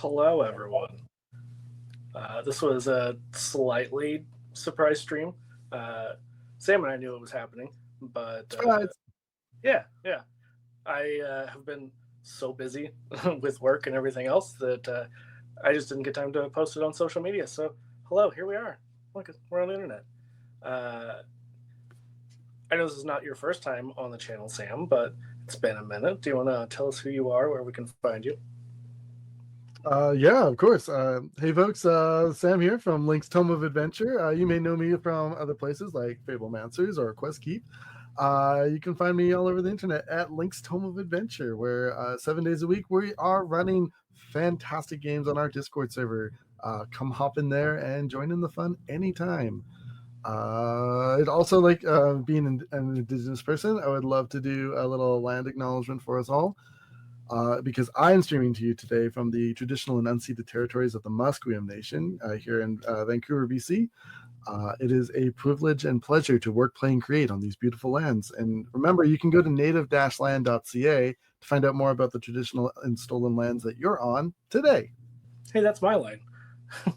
Hello, everyone. This was a slightly surprise stream. Uh, Sam and I knew it was happening, but Surprise. yeah. I have been so busy with work and everything else that I just didn't get time to post it on social media. So, hello, here we are. Look, we're on the internet. Uh, I know this is not your first time on the channel, Sam, but it's been a minute. Do you want to tell us who you are, where we can find you? Yeah, of course. Hey, folks. Sam here from Link's Tome of Adventure. You may know me from other places like Fablemancers or Quest Keep. You can find me all over the internet at Link's Tome of Adventure, where 7 days a week we are running fantastic games on our Discord server. Come hop in there and join in the fun anytime. It also like being an Indigenous person, I would love to do a little land acknowledgement for us all. Because I'm streaming to you today from the traditional and unceded territories of the Musqueam Nation here in Vancouver, BC. It is a privilege and pleasure to work, play, and create on these beautiful lands. And remember, you can go to native-land.ca to find out more about the traditional and stolen lands that you're on today. Hey, that's my line.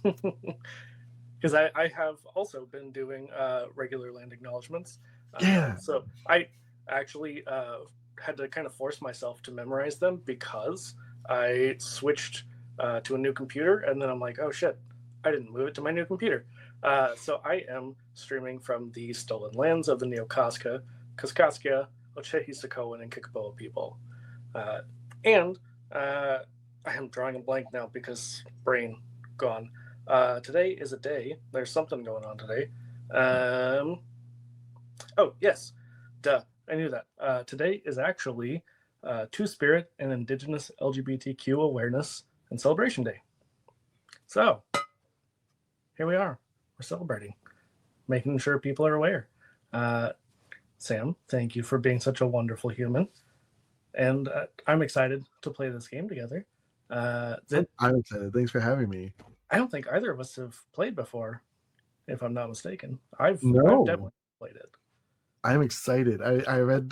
Because I have also been doing regular land acknowledgements. Yeah. So I actually had to kind of force myself to memorize them because I switched to a new computer, and then I'm like, oh shit, I didn't move it to my new computer. So I am streaming from the stolen lands of the Neokaska, Kaskaskia, Ochehi Sakoan, and Kikaboa people. And I am drawing a blank now because brain gone. Today is a day. There's something going on today. Oh, yes. Duh. I knew that. Today is actually Two-Spirit and Indigenous LGBTQ Awareness and Celebration Day. So, here we are. We're celebrating, making sure people are aware. Sam, thank you for being such a wonderful human. And I'm excited to play this game together. I'm excited. Thanks for having me. I don't think either of us have played before, if I'm not mistaken. I've No. definitely played it. I'm excited. I read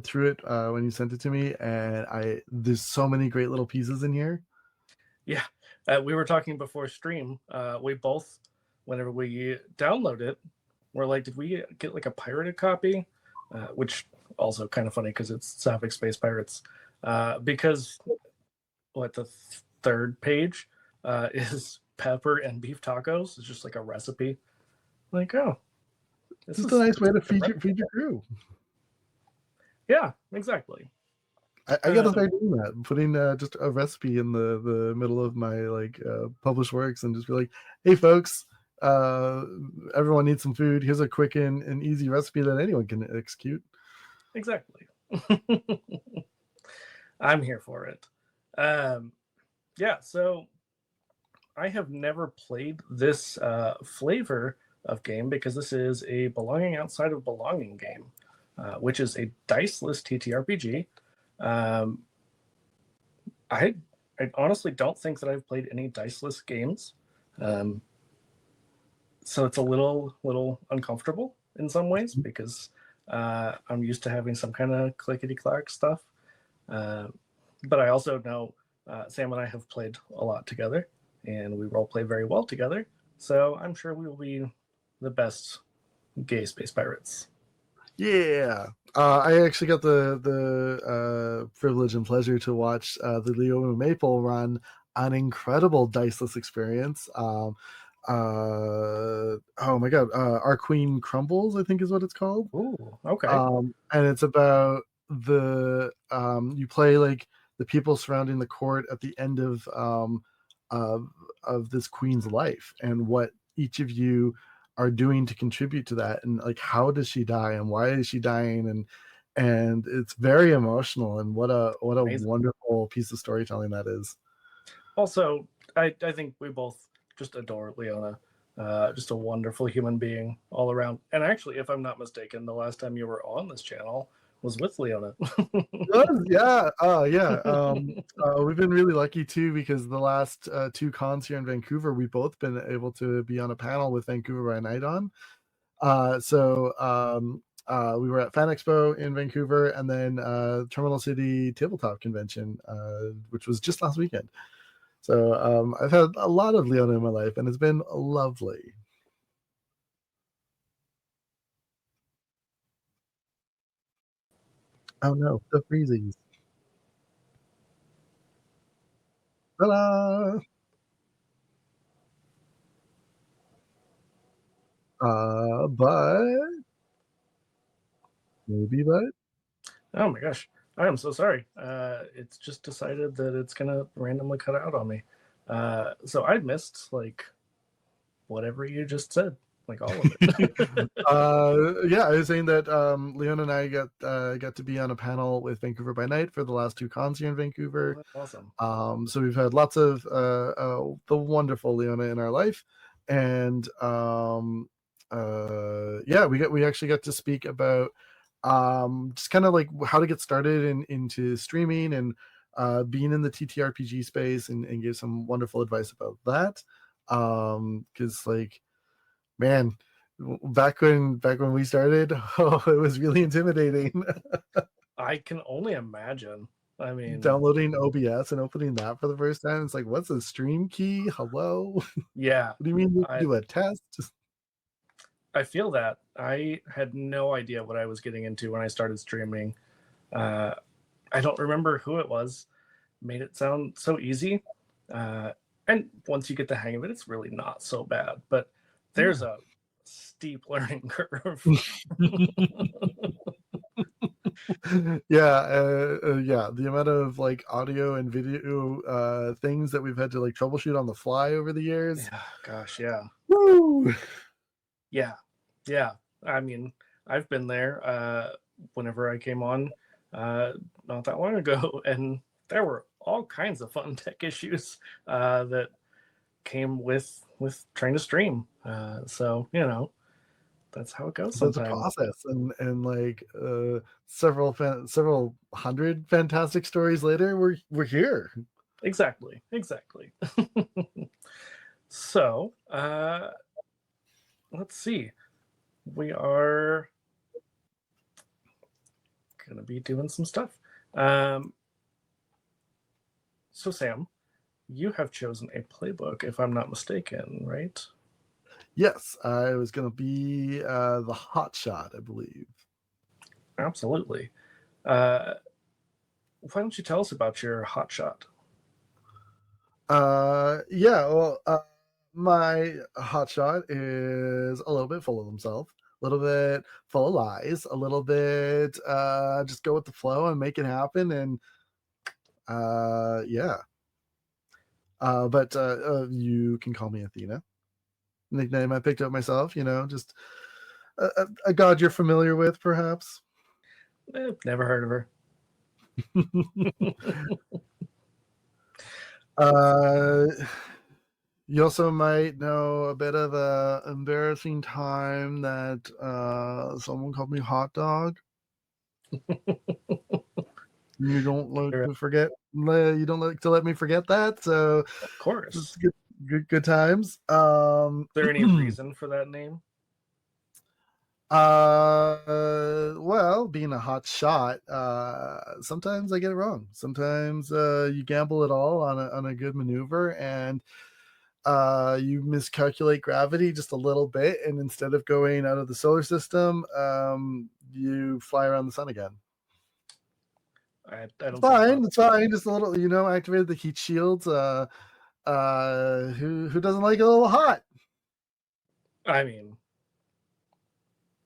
through it when you sent it to me, and there's so many great little pieces in here. Yeah, we were talking before stream. We both, whenever we download it, we're like, did we get like a pirated copy? Which also kind of funny because it's Sapphic Space Pirates. Because the third page is pepper and beef tacos. It's just like a recipe. Like, oh, this is a nice way to feed your crew. Yeah, exactly. I gotta start doing that. Putting just a recipe in the middle of my published works, and just be like, "Hey, folks, everyone needs some food. Here's a quick and easy recipe that anyone can execute." Exactly. I'm here for it. Yeah, so I have never played this flavor of game because this is a belonging outside of belonging game, which is a diceless TTRPG. I honestly don't think that I've played any diceless games, so it's a little uncomfortable in some ways because I'm used to having some kind of clickety-clack stuff. But I also know Sam and I have played a lot together, and we role play very well together. So I'm sure we will be the best gay space pirates. Yeah, I actually got the privilege and pleasure to watch the Leona Maple run an incredible diceless experience. Oh my god, Our Queen Crumbles, I think is what it's called. Ooh, okay. And it's about you play like the people surrounding the court at the end of this queen's life, and what each of you are doing to contribute to that, and like how does she die and why is she dying, and it's very emotional, and what a Amazing. Wonderful piece of storytelling that is. Also, I think we both just adore Leona. Just a wonderful human being all around. And actually, if I'm not mistaken, the last time you were on this channel was with Leona. Yeah. We've been really lucky too, because the last two cons here in Vancouver, we've both been able to be on a panel with Vancouver by Night on. We were at Fan Expo in Vancouver, and then Terminal City Tabletop Convention, which was just last weekend. So I've had a lot of Leona in my life, and it's been lovely. Oh no, the freezies. Ta-da! But maybe, but Oh my gosh, I am so sorry. It's just decided that it's gonna randomly cut out on me. So I missed like whatever you just said, like all of it. yeah, I was saying that Leon and I got to be on a panel with Vancouver by Night for the last two cons here in Oh, Vancouver. that's awesome. So we've had lots of the wonderful Leona in our life, and yeah, we actually got to speak about just kind of like how to get started into streaming and being in the TTRPG space, and gave some wonderful advice about that. Because like, man, back when we started, oh, it was really intimidating. I can only imagine. I mean, Downloading OBS and opening that for the first time. It's like, what's a stream key? Hello? yeah, What do you mean you I do a test? I feel that I had no idea what I was getting into when I started streaming. Uh, I don't remember who it was. Made it sound so easy. Uh, and once you get the hang of it, it's really not so bad. But there's Yeah. a steep learning curve. Yeah, yeah. The amount of like audio and video things that we've had to like troubleshoot on the fly over the years. Yeah, gosh, yeah. Woo! Yeah, yeah. I mean, I've been there whenever I came on uh, not that long ago, and there were all kinds of fun tech issues that came with trying to stream. So that's how it goes That's a sometimes. process, and like several hundred fantastic stories later, we're here. Exactly, exactly. So let's see. We are gonna be doing some stuff. Um, so Sam, you have chosen a playbook, if I'm not mistaken, right? Yes, I was gonna be the hot shot, I believe. Absolutely. Uh, why don't you tell us about your hotshot? Yeah, well, my hot shot is a little bit full of himself, a little bit full of lies, a little bit just go with the flow and make it happen, and yeah. But you can call me Athena. Nickname I picked up myself, just a god you're familiar with, perhaps. Never heard of her. uh, you also might know a bit of a embarrassing time that someone called me hot dog. You don't like to forget. You don't like to let me forget that. So Of it's course. good times. Is there any reason for that name? Well, being a hot shot, sometimes I get it wrong. Sometimes you gamble it all on a good maneuver, and you miscalculate gravity just a little bit, and instead of going out of the solar system, you fly around the sun again. I It's don't think fine. possible. It's fine. Just a little, activated the heat shields. Who doesn't like a little hot? I mean,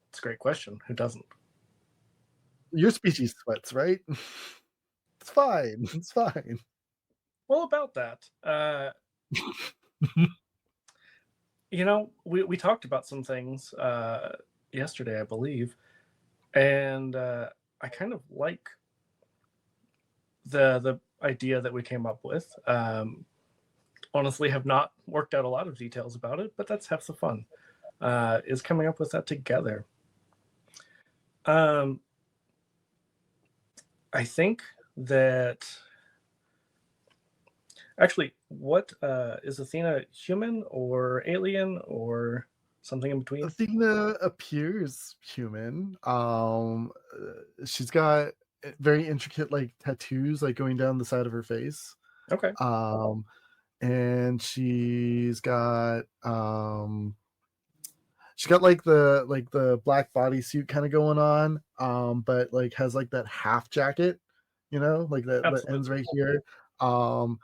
it's a great question. Who doesn't? Your species sweats, right? It's fine. It's fine. Well, about that, we talked about some things yesterday, I believe, and I kind of like the idea that we came up with. Honestly, have not worked out a lot of details about it, but that's half the fun. Is coming up with that together. Um, I think that actually, what is Athena human or alien or something in between? Athena appears human. She's got very intricate like tattoos like going down the side of her face. Okay. Um, and she's got like the black bodysuit kind of going on, but like has like that half jacket, like that ends Absolutely. right here. Um,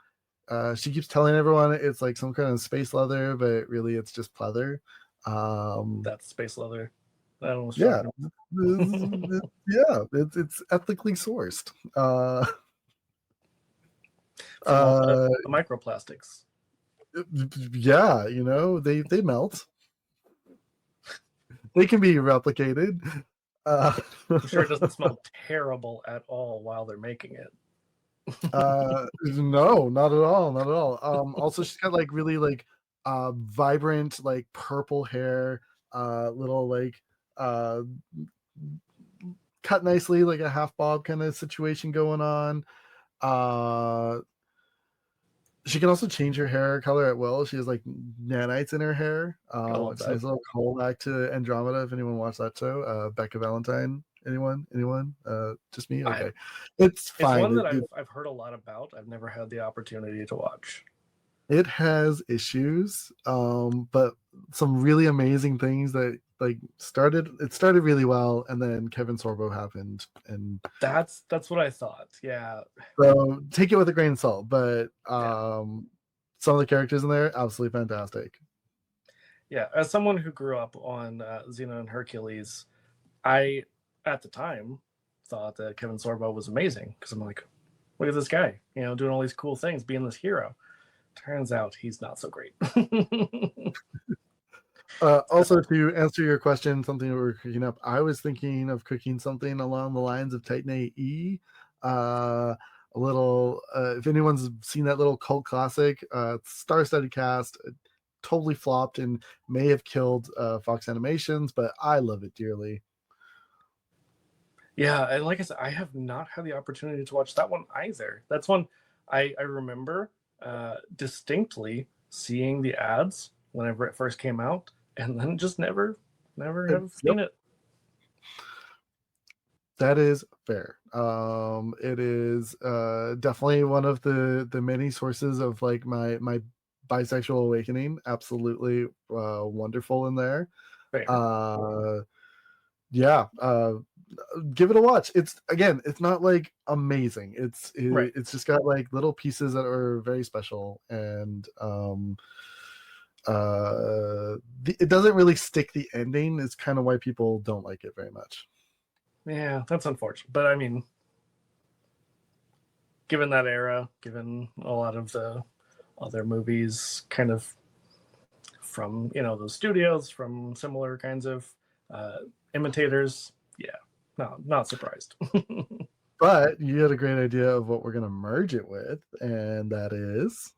she keeps telling everyone it's like some kind of space leather, but really it's just pleather. Um, That's space leather. That almost yeah, shocked me. yeah, it's ethically sourced. From all Uh, the microplastics. yeah, they melt. They can be replicated. Uh, I'm sure it doesn't smell terrible at all while they're making it. no, not at all, not at all. Also she's got like really like vibrant like purple hair, little like uh cut nicely, like a half bob kind of situation going on. Uh she can also change her hair color at will. She has like nanites in her hair. I love It's a that. nice little callback to Andromeda. If anyone watched that show, Becca Valentine. Anyone? Just me. I Okay, it's It's fine. one that I've heard a lot about. I've never had the opportunity to watch. It has issues, but some really amazing things that like started really well, and then Kevin Sorbo happened, and That's what I thought. Yeah, so take it with a grain of salt. But yeah, some of the characters in there absolutely fantastic. yeah. As someone who grew up on Xena and Hercules, I at the time thought that Kevin Sorbo was amazing because I'm like, look at this guy, doing all these cool things, being this hero. Turns out he's not so great. Also, to answer your question, something that we're cooking up, I was thinking of cooking something along the lines of Titan AE. A little, if anyone's seen that little cult classic, star-studded cast, totally flopped and may have killed Fox Animations, but I love it dearly. Yeah, and like I said, I have not had the opportunity to watch that one either. That's one I remember distinctly seeing the ads whenever it first came out, and then just never have Yep, seen it. that is fair. It is definitely one of the many sources of like my bisexual awakening. Absolutely wonderful in there. Fair, Uh, yeah, give it a watch. It's not like amazing. right? It's just got like little pieces that are very special, and it doesn't really stick the ending. It's kind of why people don't like it very much. Yeah, that's unfortunate. But I mean, given that era, given a lot of the other movies, kind of from those studios, from similar kinds of uh, imitators, yeah, no, not surprised. But you had a great idea of what we're gonna merge it with, and that is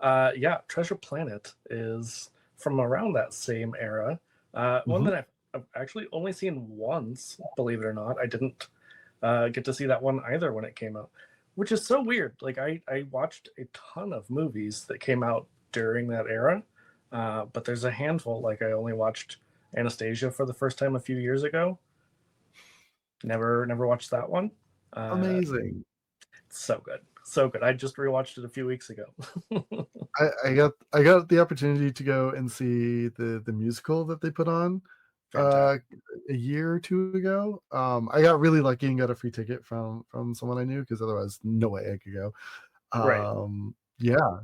Yeah, Treasure Planet is from around that same era. One Mhm. that I've actually only seen once, believe it or not. I didn't get to see that one either when it came out, which is so weird. Like, I watched a ton of movies that came out during that era, but there's a handful. Like, I only watched Anastasia for the first time a few years ago. Never watched that one. Uh, Amazing. it's so good. So good. I just rewatched it a few weeks ago. I got the opportunity to go and see the musical that they put on Fantastic. uh a year or two ago. I got really lucky and got a free ticket from someone I knew because otherwise no way I could go. Right. Yeah.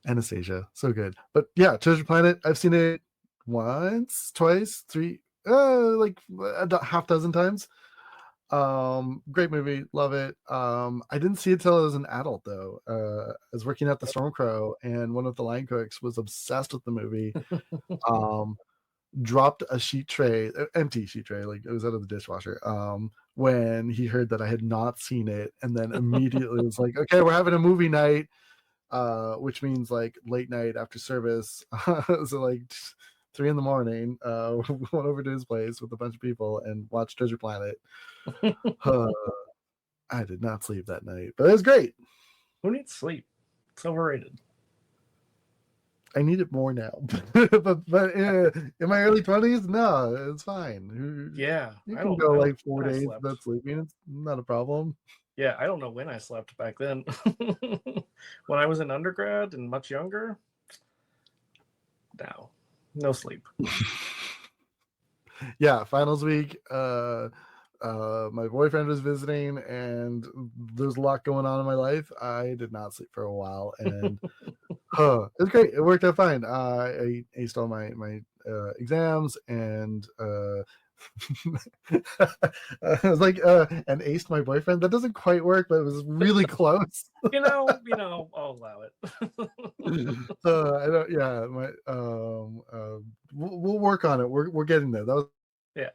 Anastasia, so good. But yeah, Treasure Planet, I've seen it once, twice, three, like a half dozen times. Great movie, love it. I didn't see it till I was an adult though. I was working at the Stormcrow, and one of the line cooks was obsessed with the movie. Um, Dropped a sheet tray, empty sheet tray, like it was out of the dishwasher. When he heard that I had not seen it, and then immediately was like, "Okay, we're having a movie night," which means like late night after service. So like 3 in the morning, went over to his place with a bunch of people and watched Treasure Planet. I did not sleep that night, but it was great. Who needs sleep? It's overrated. I need it more now. But in my early 20s, no, it's fine. Yeah, You I can don't go I don't like four I days slept. without sleeping. It's not a problem. Yeah, I don't know when I slept back then. When I was in undergrad and much younger, no, no sleep. Yeah, finals week. My boyfriend was visiting, and there's a lot going on in my life. I did not sleep for a while, and it was great. It worked out fine. I aced all my exams, and I was like, and aced my boyfriend. That doesn't quite work, but it was really close. I'll allow it. I don't. Yeah, we'll work on it. We're getting there. That was Yeah,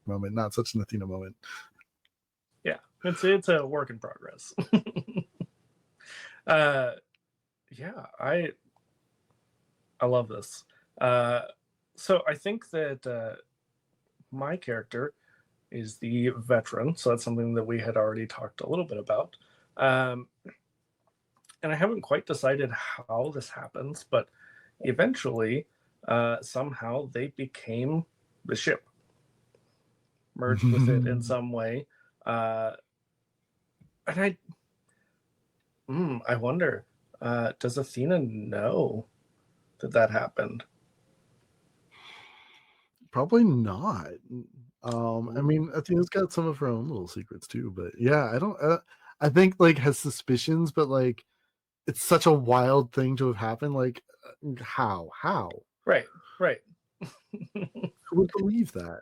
a moment, not such an Athena moment. yeah, it's a work in progress. uh, yeah, I love this. Uh, so I think that my character is the veteran, so that's something that we had already talked a little bit about. Um, and I haven't quite decided how this happens, but eventually, somehow they became the ship, merged with it in some way. Uh, and I wonder, does Athena know that that happened? Probably not. I Ooh, mean, Athena's got some of her own little secrets too, but yeah, I don't. I think like has suspicions, but like it's such a wild thing to have happened. Like, how? How? right, right. Who would believe that?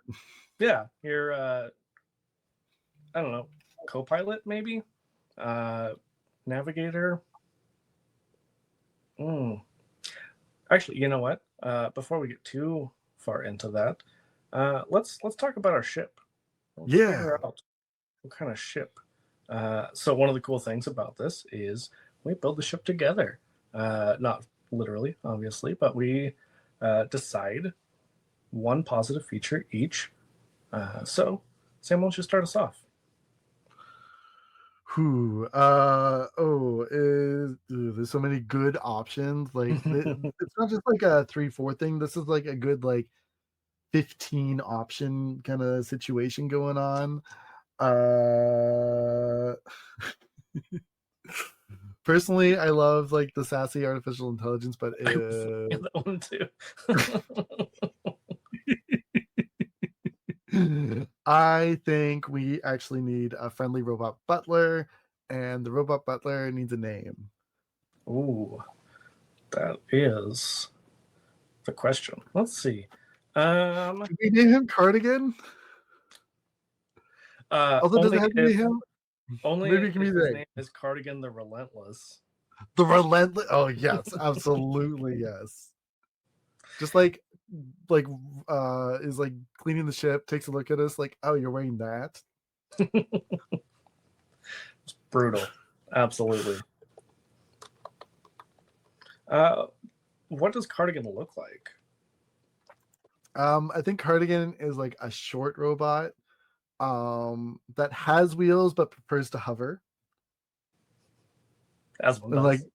Yeah, you're, I don't know, co pilot maybe? Uh, navigator? Mm. Actually, you know what? Before we get too far into that, let's talk about our ship. Let's Yeah. figure out what kind of ship. So one of the cool things about this is we build the ship together. Not literally, obviously, but we decide one positive feature each. So, Sam, why don't you start us off? Who? There's so many good options. Like, it's not just like a 3-4 thing. This is like a good like 15 option kind of situation going on. Uh Personally, I love like the sassy artificial intelligence, but I was looking at that one too. I think we actually need a friendly robot butler, and the robot butler needs a name. Ooh, that is the question. Let's see. Um, Should we name him Cardigan? Also, does it only have to be if him? Maybe only it can be if his the name is Cardigan the Relentless. relentless. Oh yes, absolutely yes. Just like is like cleaning the ship, takes a look at us, like, oh, you're wearing that. Brutal. Absolutely. Uh, what does Cardigan look like? I think Cardigan is like a short robot that has wheels but prefers to hover, As one and like does.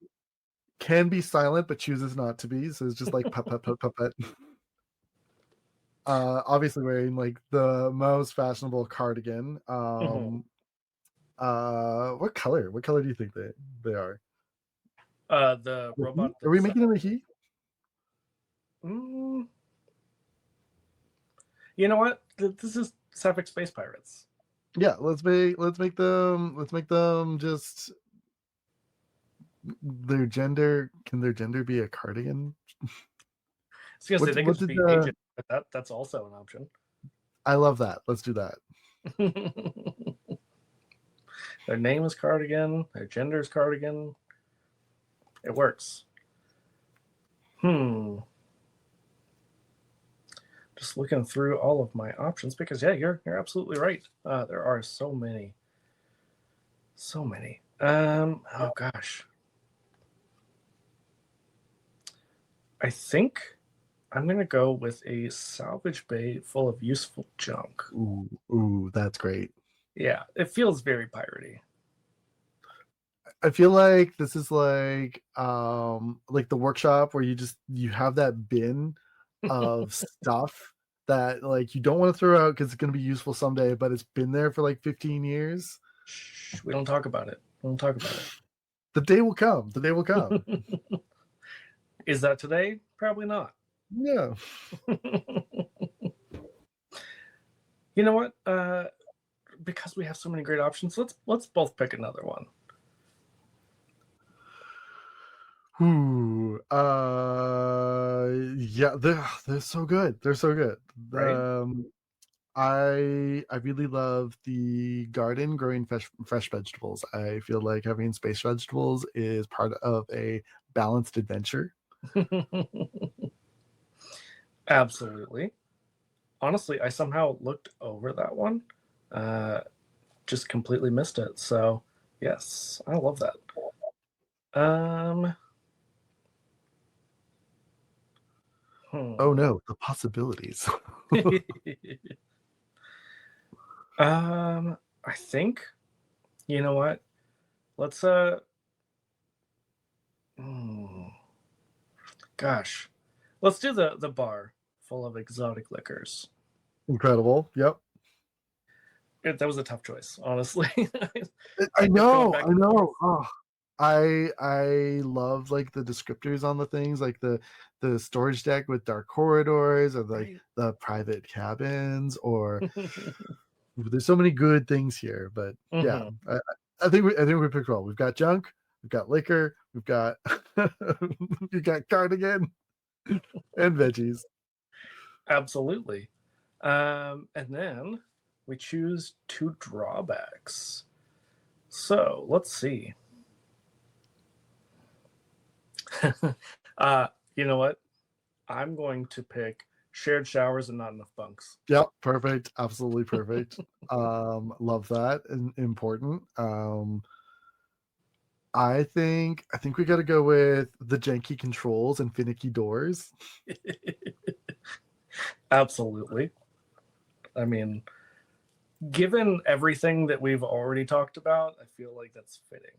can be silent but chooses not to be. So it's just like putt putt putt putt putt. Obviously wearing like the most fashionable cardigan. Mhm. What color? What color do you think they are? The The he? robot Are we that's making them a he? mm, you know what? This is Sapphic Space Pirates. Yeah, let's make them just their gender. Can their gender be a cardigan? I was gonna say they could What just did be agent, but that's also an option. I love that. Let's do that. Their name is Cardigan. Their gender is Cardigan. It works. Hmm. Just looking through all of my options because yeah, you're absolutely right. There are so many, so many. Oh gosh, I think I'm gonna go with a salvage bay full of useful junk. Ooh, that's great. Yeah, it feels very piratey. I feel like this is like the workshop where you have that bin of stuff that like you don't want to throw out because it's going to be useful someday, but it's been there for like 15 years. Shh, we don't talk about it. We don't talk about The day will come. The day will come. it. Is that today? Probably not. Yeah. You know what? Because we have so many great options, let's both pick another one. Ooh, yeah, they're so good. They're so good. Right? I really love the garden growing fresh vegetables. I feel like having space vegetables is part of a balanced adventure. Absolutely. Honestly, I somehow looked over that one. Just completely missed it. So yes, I love that. Um, Oh hmm. no, the possibilities. I think you know what? Let's hmm, gosh, let's do the bar full of exotic liquors. Incredible. Yep. That was a tough choice, honestly. I It's going know, back I and forth. know. Oh, I love like the descriptors on the things, like the storage deck with dark corridors, or like Right. the private cabins, or there's so many good things here. But yeah, Hmm. I think we picked well. We've got junk, we've got liquor, we've got we've got cardigan and veggies. Absolutely. And then we choose two drawbacks. So let's see. uh, you know what? I'm going to pick shared showers and not enough bunks. Yep, perfect, absolutely perfect. Love that and important. I think we got to go with the janky controls and finicky doors. Absolutely. I mean, given everything that we've already talked about, I feel like that's fitting.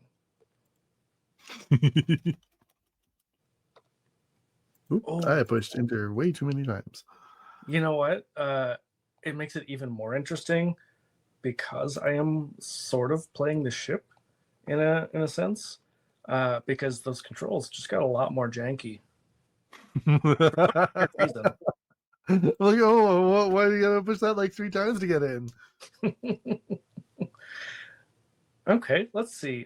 Oop, I Oh, pushed enter way too many times. you know what? It makes it even more interesting because I am sort of playing the ship in a sense. Because those controls just got a lot more janky for no reason. Like, oh, why do you gotta push that like 3 times to get in? Okay, let's see.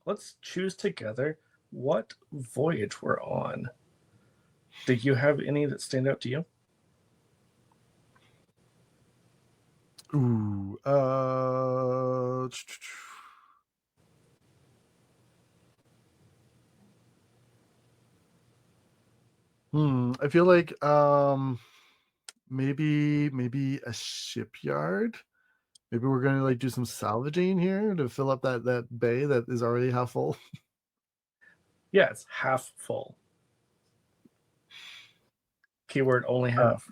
Let's choose together what voyage we're on. Do you have any that stand out to you? Ooh, I feel like maybe a shipyard. Maybe we're gonna like do some salvaging here to fill up that bay that is already half full. Yeah, it's half full. Keyword only Uh, half.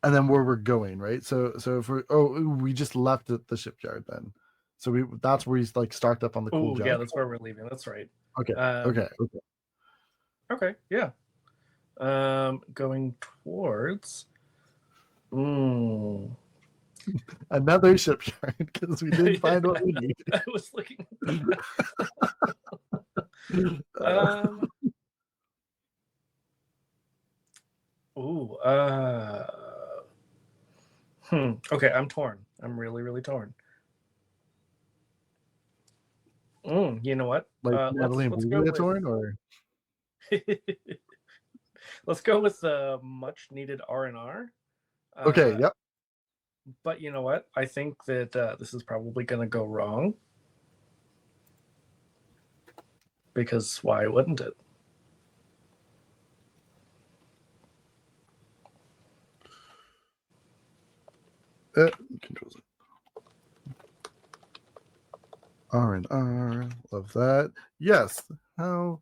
and then where we're going, right? So if we just left the shipyard then. So we that's where he's like stocked up on the cool Oh, yeah, junk. that's where we're leaving. That's right. Okay, Um, okay, okay. okay, yeah. Going towards. Mm. Another shipyard because we didn't find what I we need. was looking. Uh, Um. Ooh. Okay, I'm torn. I'm really, really torn. You know what? like Natalie and Let's go Julia with torn, or let's go with the much needed R&R. okay, Uh, yep. but you know what? I think that this is probably going to go wrong because why wouldn't it? Controls it. R&R, love that. Yes, how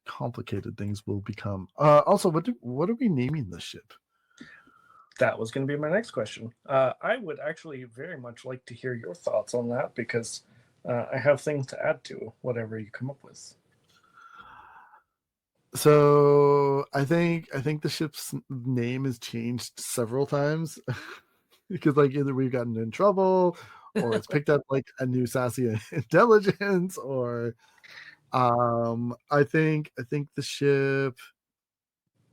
complicated things will become. Also, what are we naming this ship? That was going to be my next question. I would actually very much like to hear your thoughts on that because I have things to add to whatever you come up with. So I think the ship's name has changed several times because like either we've gotten in trouble or it's picked up like a new sassy intelligence or I think the ship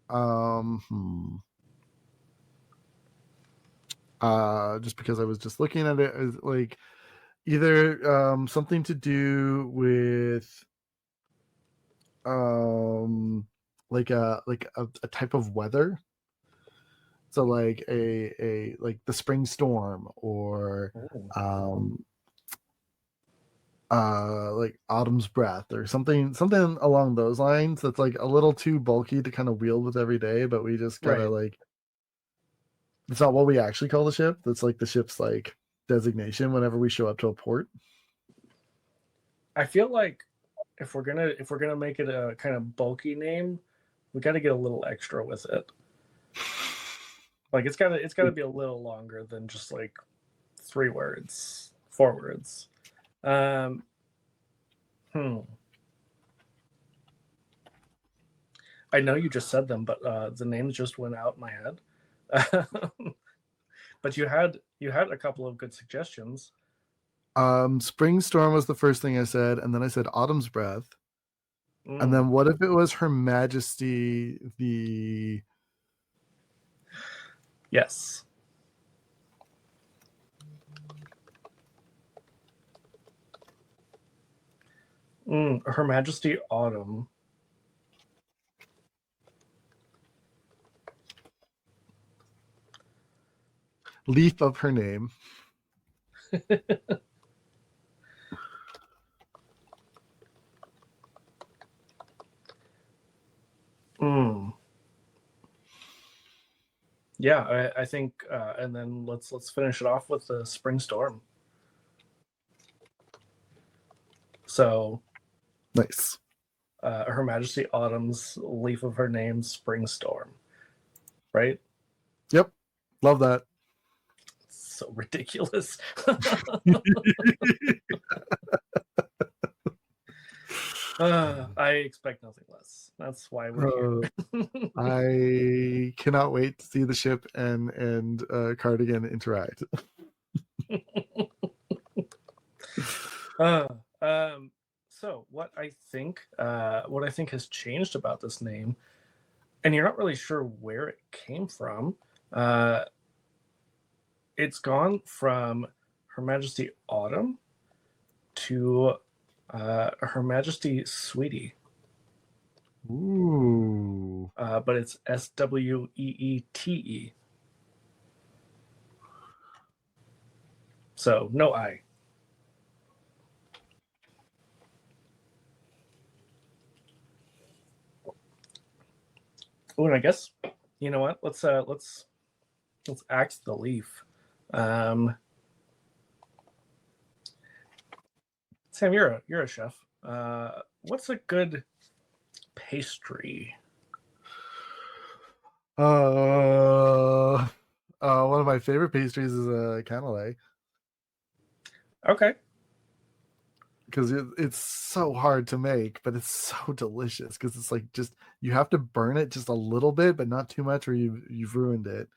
um hmm, just because I was just looking at it as like either something to do with um like a type of weather, so like a like the spring storm or Oh. um like autumn's breath or something along those lines that's like a little too bulky to kind of wield with every day, but we just gotta Right. like it's not what we actually call the ship. That's like the ship's like designation whenever we show up to a port. I feel like if we're gonna make it a kind of bulky name, we got to get a little extra with it. Like it's gotta be a little longer than just like 3 words, 4 words. Um, hmm. I know you just said them, but the names just went out in my head. But you had a couple of good suggestions. Spring storm was the first thing I said, and then I said autumn's breath. And Mm, then what if it was Her Majesty the yes. Her Majesty Autumn. leaf of her name? Mm, yeah, I think, and then let's finish it off with the Spring Storm. So, Nice. Her Majesty Autumn's leaf of her name, Spring Storm. Right? Yep. Love that. So ridiculous. I expect nothing less. That's why we're here. Uh, I cannot wait to see the ship and Cardigan interact. uh, um, so what I think has changed about this name, and you're not really sure where it came from. Uh, it's gone from Her Majesty Autumn to Her Majesty Sweetie, Ooh. but it's Sweete. So no I. Oh, and I guess you know what? Let's axe the leaf. Um, Sam, you're a chef. What's a good pastry? Uh, one of my favorite pastries is a cannelé Okay, because it's so hard to make, but it's so delicious because it's like just you have to burn it just a little bit, but not too much, or you've ruined it.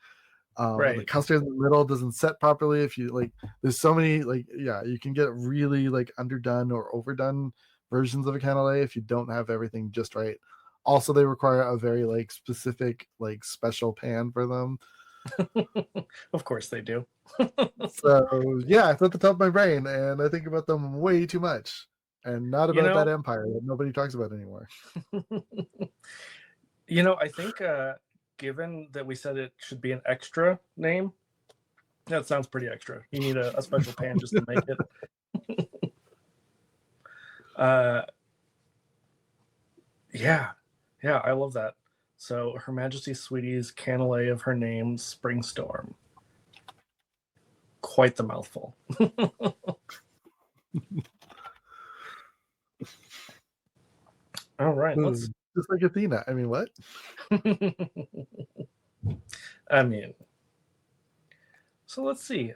And the right. custard in the middle doesn't set properly. If you like, there's so many like yeah, you can get really like underdone or overdone versions of a cannelé if you don't have everything just right. Also, they require a very like specific like special pan for them. Of course they do. So yeah, it's at the top of my brain, and I think about them way too much, and not you about that know, empire that nobody talks about anymore. I think given that we said it should be an extra name, that sounds pretty extra. You need a special pan just to make it. Uh, yeah, yeah, I love that. So Her Majesty Sweetie's cannelé of her name, Spring Storm. Quite the mouthful. All right, let's. Just like Athena. I mean, what? I mean, so let's see.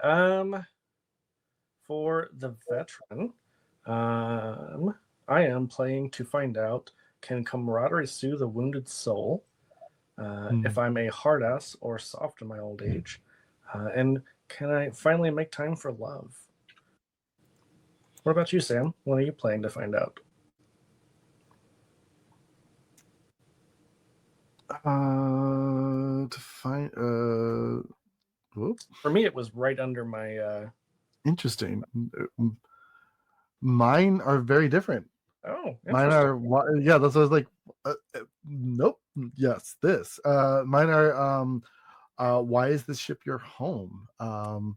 For the veteran, I am playing to find out can camaraderie soothe a wounded soul? If I'm a hard ass or soft in my old age? And can I finally make time for love? What about you, Sam? What are you playing to find out? To find whoop. For me, it was right under my. Interesting. Mine are very different. Oh, Mine interesting. are yeah. That's what I was like. Nope. Yes, this. Mine are why is this ship your home? And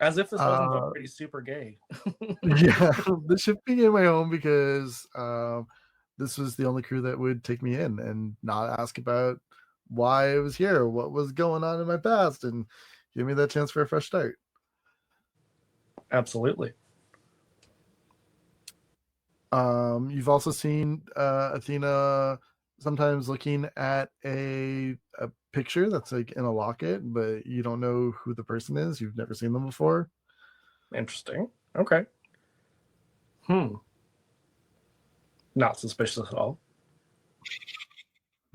As if this wasn't uh, already super gay. yeah, the ship became my home because this was the only crew that would take me in and not ask about why I was here, what was going on in my past, and give me that chance for a fresh start. Absolutely. You've also seen Athena sometimes looking at a picture that's like in a locket, but you don't know who the person is. You've never seen them before. Interesting. Okay. Not suspicious at all.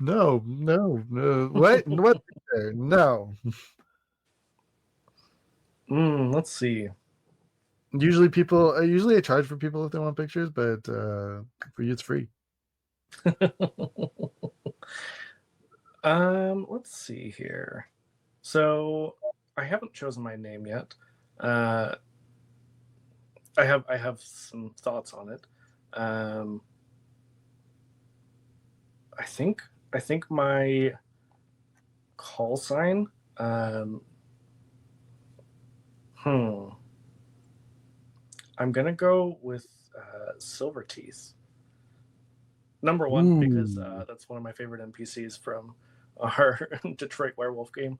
No, no, no. What? What? No. Let's see. Usually I charge for people if they want pictures, but for you it's free. Let's see here. So I haven't chosen my name yet. I have some thoughts on it. I think my call sign. I'm gonna go with Silver Teeth. Number one, because that's one of my favorite NPCs from our Detroit Werewolf game.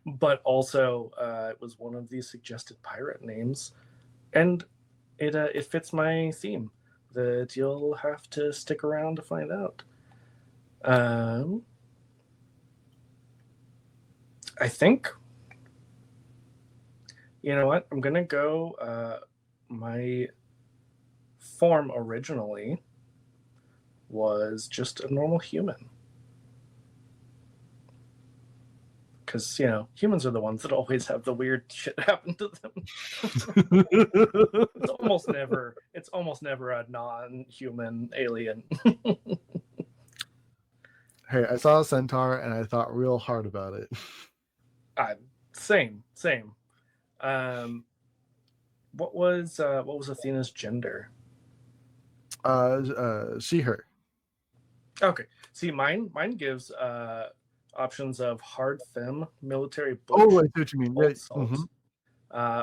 But also, it was one of the suggested pirate names, and it fits my theme. That you'll have to stick around to find out. I think, you know what? I'm gonna go. My form originally was just a normal human. Because, you know, humans are the ones that always have the weird shit happen to them. It's almost never a non-human alien. Hey, I saw a centaur and I thought real hard about it. Same. What was Athena's gender? She, her. Okay. See, mine gives options of hard femme, military butch, Oh, I see what you mean. Yeah. salt,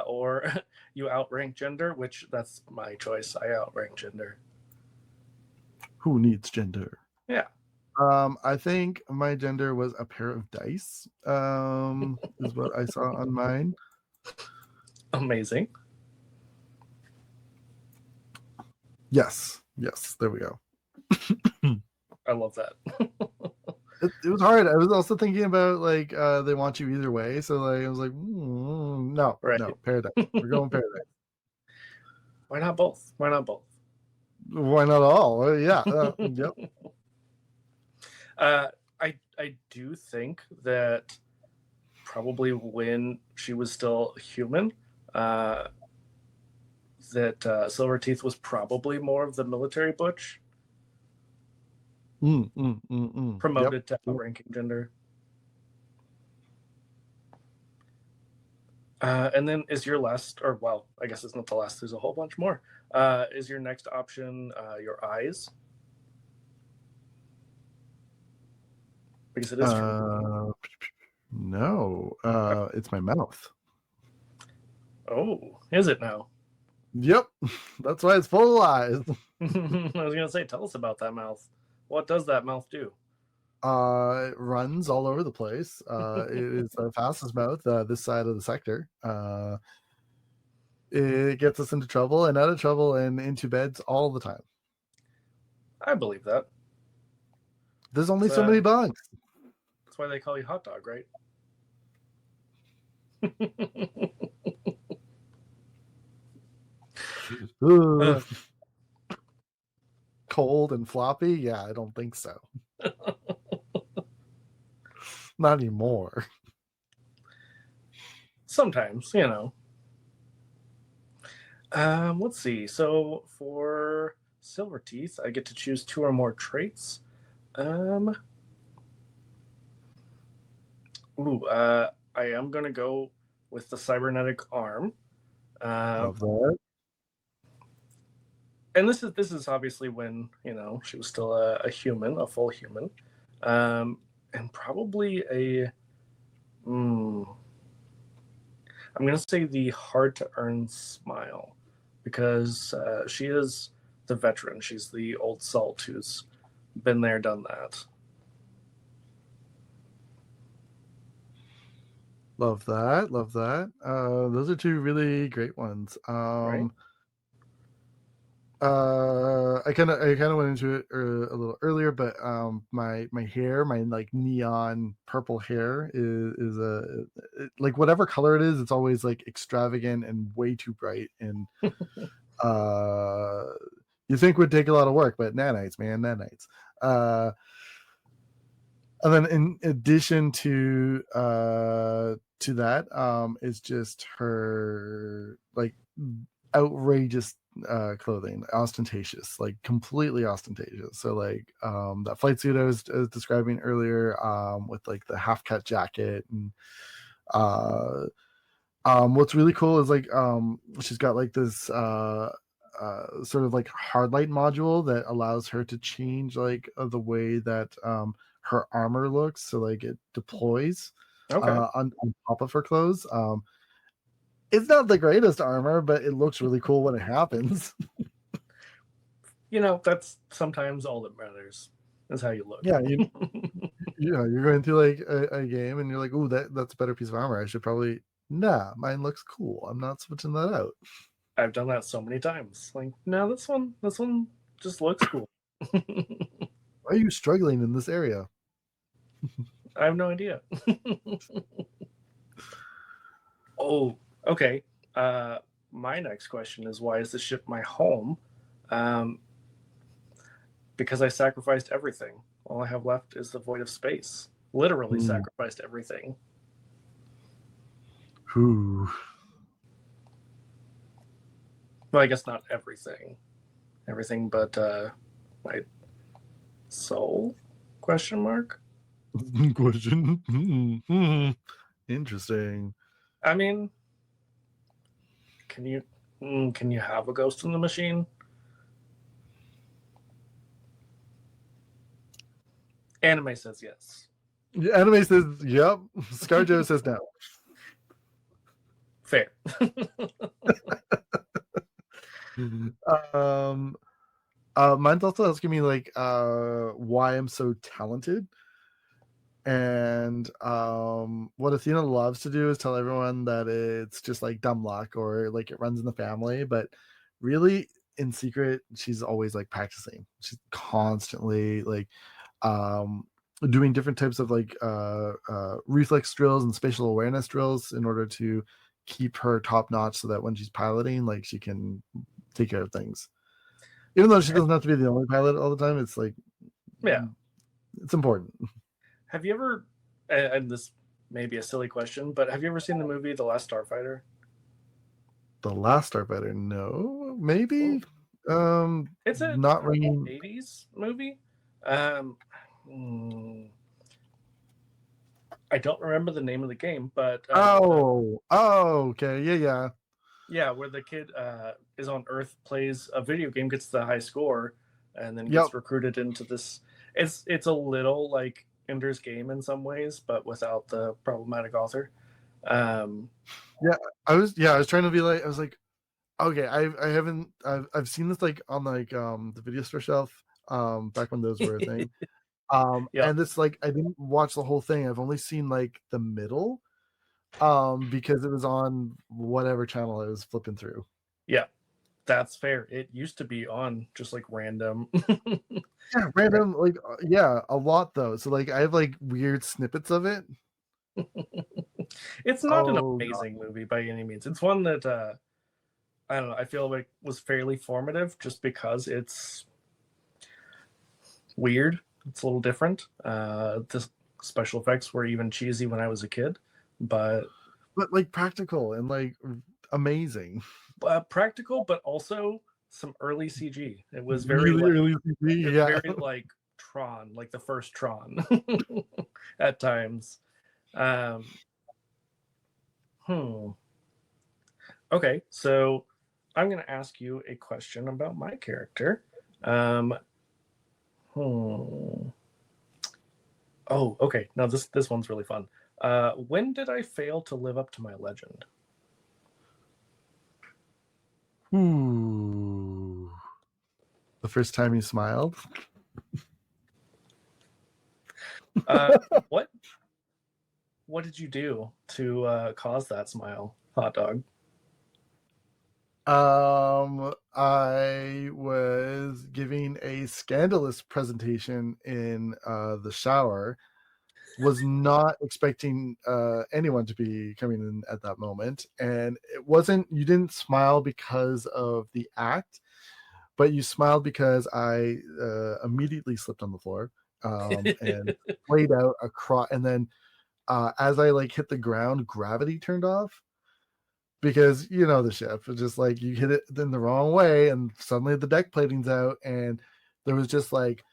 or you outrank gender, which that's my choice. I outrank gender. Who needs gender? Yeah. I think my gender was a pair of dice. Is what I saw on mine. Amazing. Yes. There we go. I love that. It was hard. I was also thinking about like they want you either way, so like I was like, no, Right. no, paradise. We're going paradise. Why not both? Why not all? Yeah. Yep. I do think that probably when she was still human, that Silverteeth was probably more of the military butch. Promoted to outranking gender. And then is your last, or well, I guess it's not the last. There's a whole bunch more. Is your next option your eyes? Because it is. No, it's my mouth. Oh, is it now? Yep, that's why it's full of lies. I was gonna say, tell us about that mouth. What does that mouth do? It runs all over the place. It is the fastest mouth this side of the sector. It gets us into trouble and out of trouble and into beds all the time. I believe that. There's only so many bunks. That's why they call you hot dog, right? Ooh, Uh, cold and floppy? Yeah, I don't think so. Not anymore. Sometimes, you know. Let's see. So for silver teeth, I get to choose two or more traits. Um, I am gonna go with the cybernetic arm. Love that. And this is obviously when she was still a human, a full human, and probably a. Mm, I'm gonna say the hard to earn smile, because she is the veteran. She's the old salt who's been there, done that. Love that. Love that. Those are two really great ones. Right? I kind of went into it a little earlier, but my hair, my like neon purple hair is like whatever color it is, it's always like extravagant and way too bright, and uh you think would take a lot of work, but nanites, man, nanites. Uh and then in addition to that, is just her like outrageous clothing, ostentatious, like completely ostentatious. So like that flight suit I was describing earlier, with like the half cut jacket, and uh what's really cool is like she's got like this sort of like hard light module that allows her to change like the way that her armor looks, so like it deploys Okay. on top of her clothes. It's not the greatest armor, but it looks really cool when it happens. That's sometimes all that matters, is how you look. Yeah, you're going through like a game and you're like, "Ooh, that's a better piece of armor. I should probably." Nah, mine looks cool. I'm not switching that out. I've done that so many times. Like, no, this one just looks cool. Why are you struggling in this area? I have no idea. Oh, okay. My next question is, why is the ship my home? Um, because I sacrificed everything. All I have left is the void of space. Literally Hmm. sacrificed everything. Whew. Well, I guess not everything. Everything but my soul? Question mark. Question. Interesting. I mean, can you can you have a ghost in the machine? Anime says yes. Anime says yep. Scarjo says no. Fair. um Mine's also asking me like why I'm so talented. And what Athena loves to do is tell everyone that it's just like dumb luck, or like it runs in the family, but really in secret she's always like practicing. She's constantly like um doing different types of like reflex drills and spatial awareness drills in order to keep her top notch, so that when she's piloting, like she can take care of things, even though she doesn't have to be the only pilot all the time. It's like Yeah. it's important. Have you ever, and this may be a silly question, but have you ever seen the movie The Last Starfighter? The Last Starfighter, no, Oh, maybe. it's a Not ringing. 80s movie. Um, hmm, I don't remember the name of the game, but Oh, okay, yeah. yeah, where the kid is on Earth, plays a video game, gets the high score, and then Yep. gets recruited into this. It's a little like Ender's Game in some ways, but without the problematic author. Um, Yeah, I was trying to be like, I was like, okay, I haven't, I've seen this like on like the video store shelf, back when those were a thing. yeah, And it's like I didn't watch the whole thing. I've only seen like the middle, because it was on whatever channel I was flipping through. yeah, that's fair. It used to be on just like random. Yeah, random, like yeah, a lot though. So like I have like weird snippets of it. It's not an Oh god. amazing movie by any means. It's one that I don't know. I feel like was fairly formative just because it's weird. It's a little different. The special effects were even cheesy when I was a kid, but But like practical and like amazing. practical, but also some early CG. It was very Really like early CG, yeah. very like Tron, like the first Tron at times. Um, hmm. Okay, so I'm going to ask you a question about my character. Um, hmm. Oh, okay. Now this one's really fun. When did I fail to live up to my legend? Ooh. The first time you smiled. Uh, what what did you do to cause that smile, hot dog? I was giving a scandalous presentation in the shower. Was not expecting anyone to be coming in at that moment, and it wasn't. You didn't smile because of the act, but you smiled because I immediately slipped on the floor and played out across, and then as I like hit the ground, gravity turned off because you know the ship. It's just like you hit it in the wrong way, and suddenly the deck plating's out, and there was just like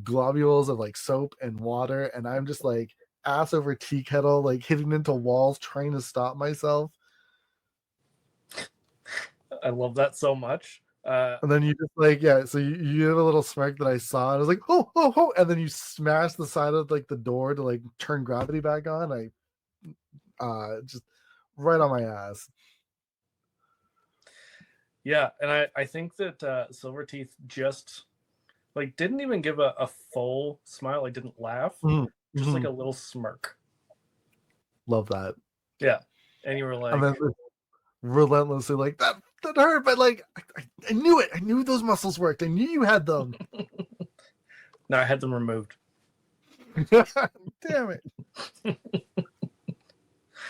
globules of like soap and water, and I'm just like ass over tea kettle, like hitting into walls, trying to stop myself. I love that so much. And then you just like, yeah, so you have a little smirk that I saw, and I was like, oh, oh, oh, and then you smash the side of like the door to like turn gravity back on. I just right on my ass. Yeah, and I think that Silver Teeth just like didn't even give a full smile. Like didn't laugh, just like Mm-hmm. a little smirk. Love that. Yeah, and you were And then like, relentlessly like that hurt, but like I knew it. I knew those muscles worked. I knew you had them. "No, I had them removed." Damn it.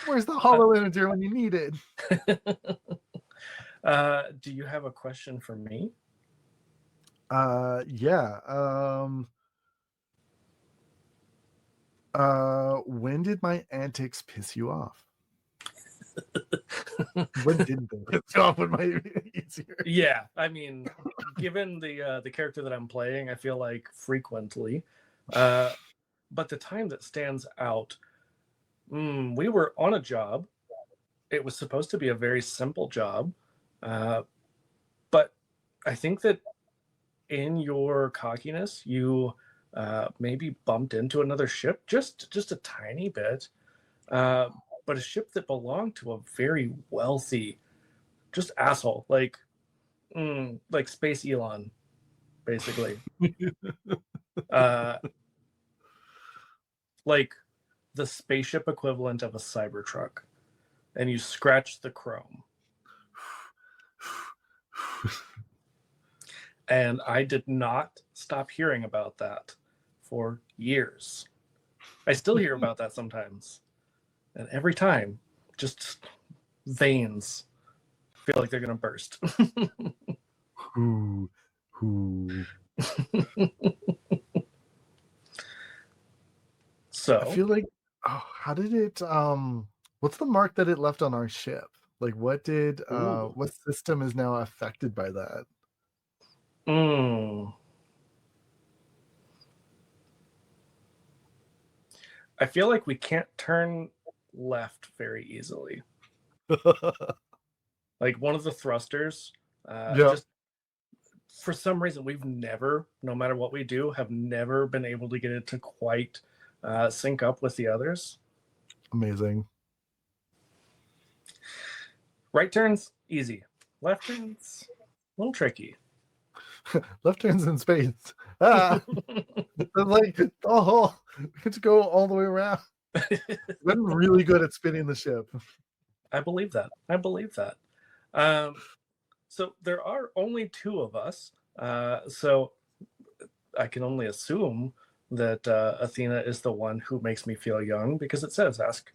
Where's the hollow integer when you need it? Do you have a question for me? Yeah. When did my antics piss you off? When didn't they piss you off? It might be easier. Yeah, I mean, given the character that I'm playing, I feel like frequently. But the time that stands out, we were on a job. It was supposed to be a very simple job, but I think that in your cockiness, you maybe bumped into another ship just a tiny bit, uh, but a ship that belonged to a very wealthy, just asshole, like Space Elon, basically. uh, like the spaceship equivalent of a Cybertruck, and you scratch the chrome. And I did not stop hearing about that for years. I still hear about that sometimes. And every time, just veins feel like they're going to burst. Who? I So, feel like, oh, how did it? What's the mark that it left on our ship? Like, ooh, what system is now affected by that? mm, I feel like we can't turn left very easily. Like one of the thrusters, Yeah, just for some reason, we've never, no matter what we do, have never been able to get it to quite sync up with the others. amazing. Right turns, easy. Left turns, a little tricky. Left turns in space. Ah, like oh, we have to go all the way around. I'm really good at spinning the ship. I believe that. I believe that. Um, so there are only two of us. So I can only assume that Athena is the one who makes me feel young because it says ask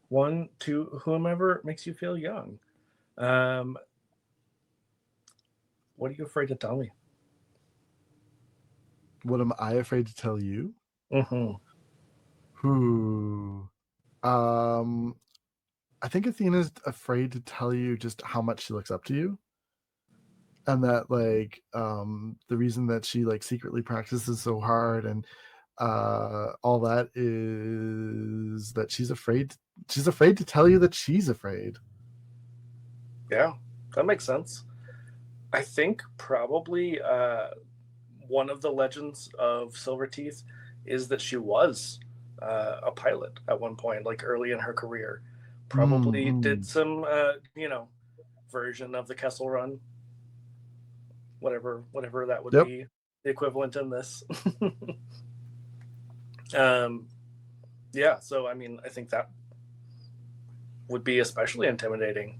one to whomever makes you feel young. Um, What are you afraid to tell me? What am I afraid to tell you? Mm-hmm. Who? Um, I think Athena's afraid to tell you just how much she looks up to you, and that like the reason that she like secretly practices so hard and all that is that she's afraid to tell you that she's afraid. Yeah, that makes sense. I think probably one of the legends of Silverteeth is that she was a pilot at one point, like early in her career. Probably did Mm-hmm. some, version of the Kessel Run, whatever that would Yep. be the equivalent in this. um, yeah, so I mean, I think that would be especially intimidating.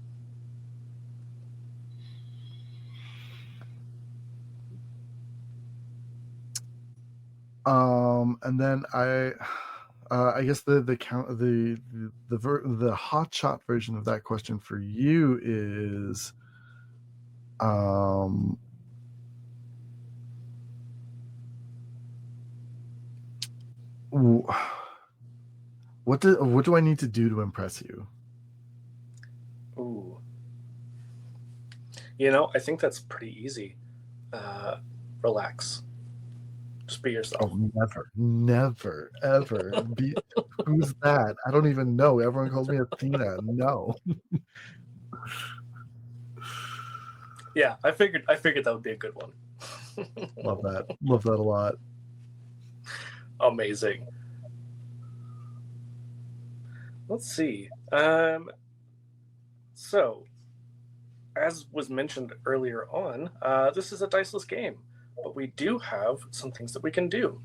And then I guess the count the hot shot version of that question for you is um what do I need to do to impress you? Ooh, I think that's pretty easy. Uh, Relax, just be yourself. Oh, never, ever be. Who's that? I don't even know. Everyone calls me Athena. No. Yeah, I figured that would be a good one. Love that. Love that a lot. Amazing. Let's see. So as was mentioned earlier on, this is a diceless game, but we do have some things that we can do.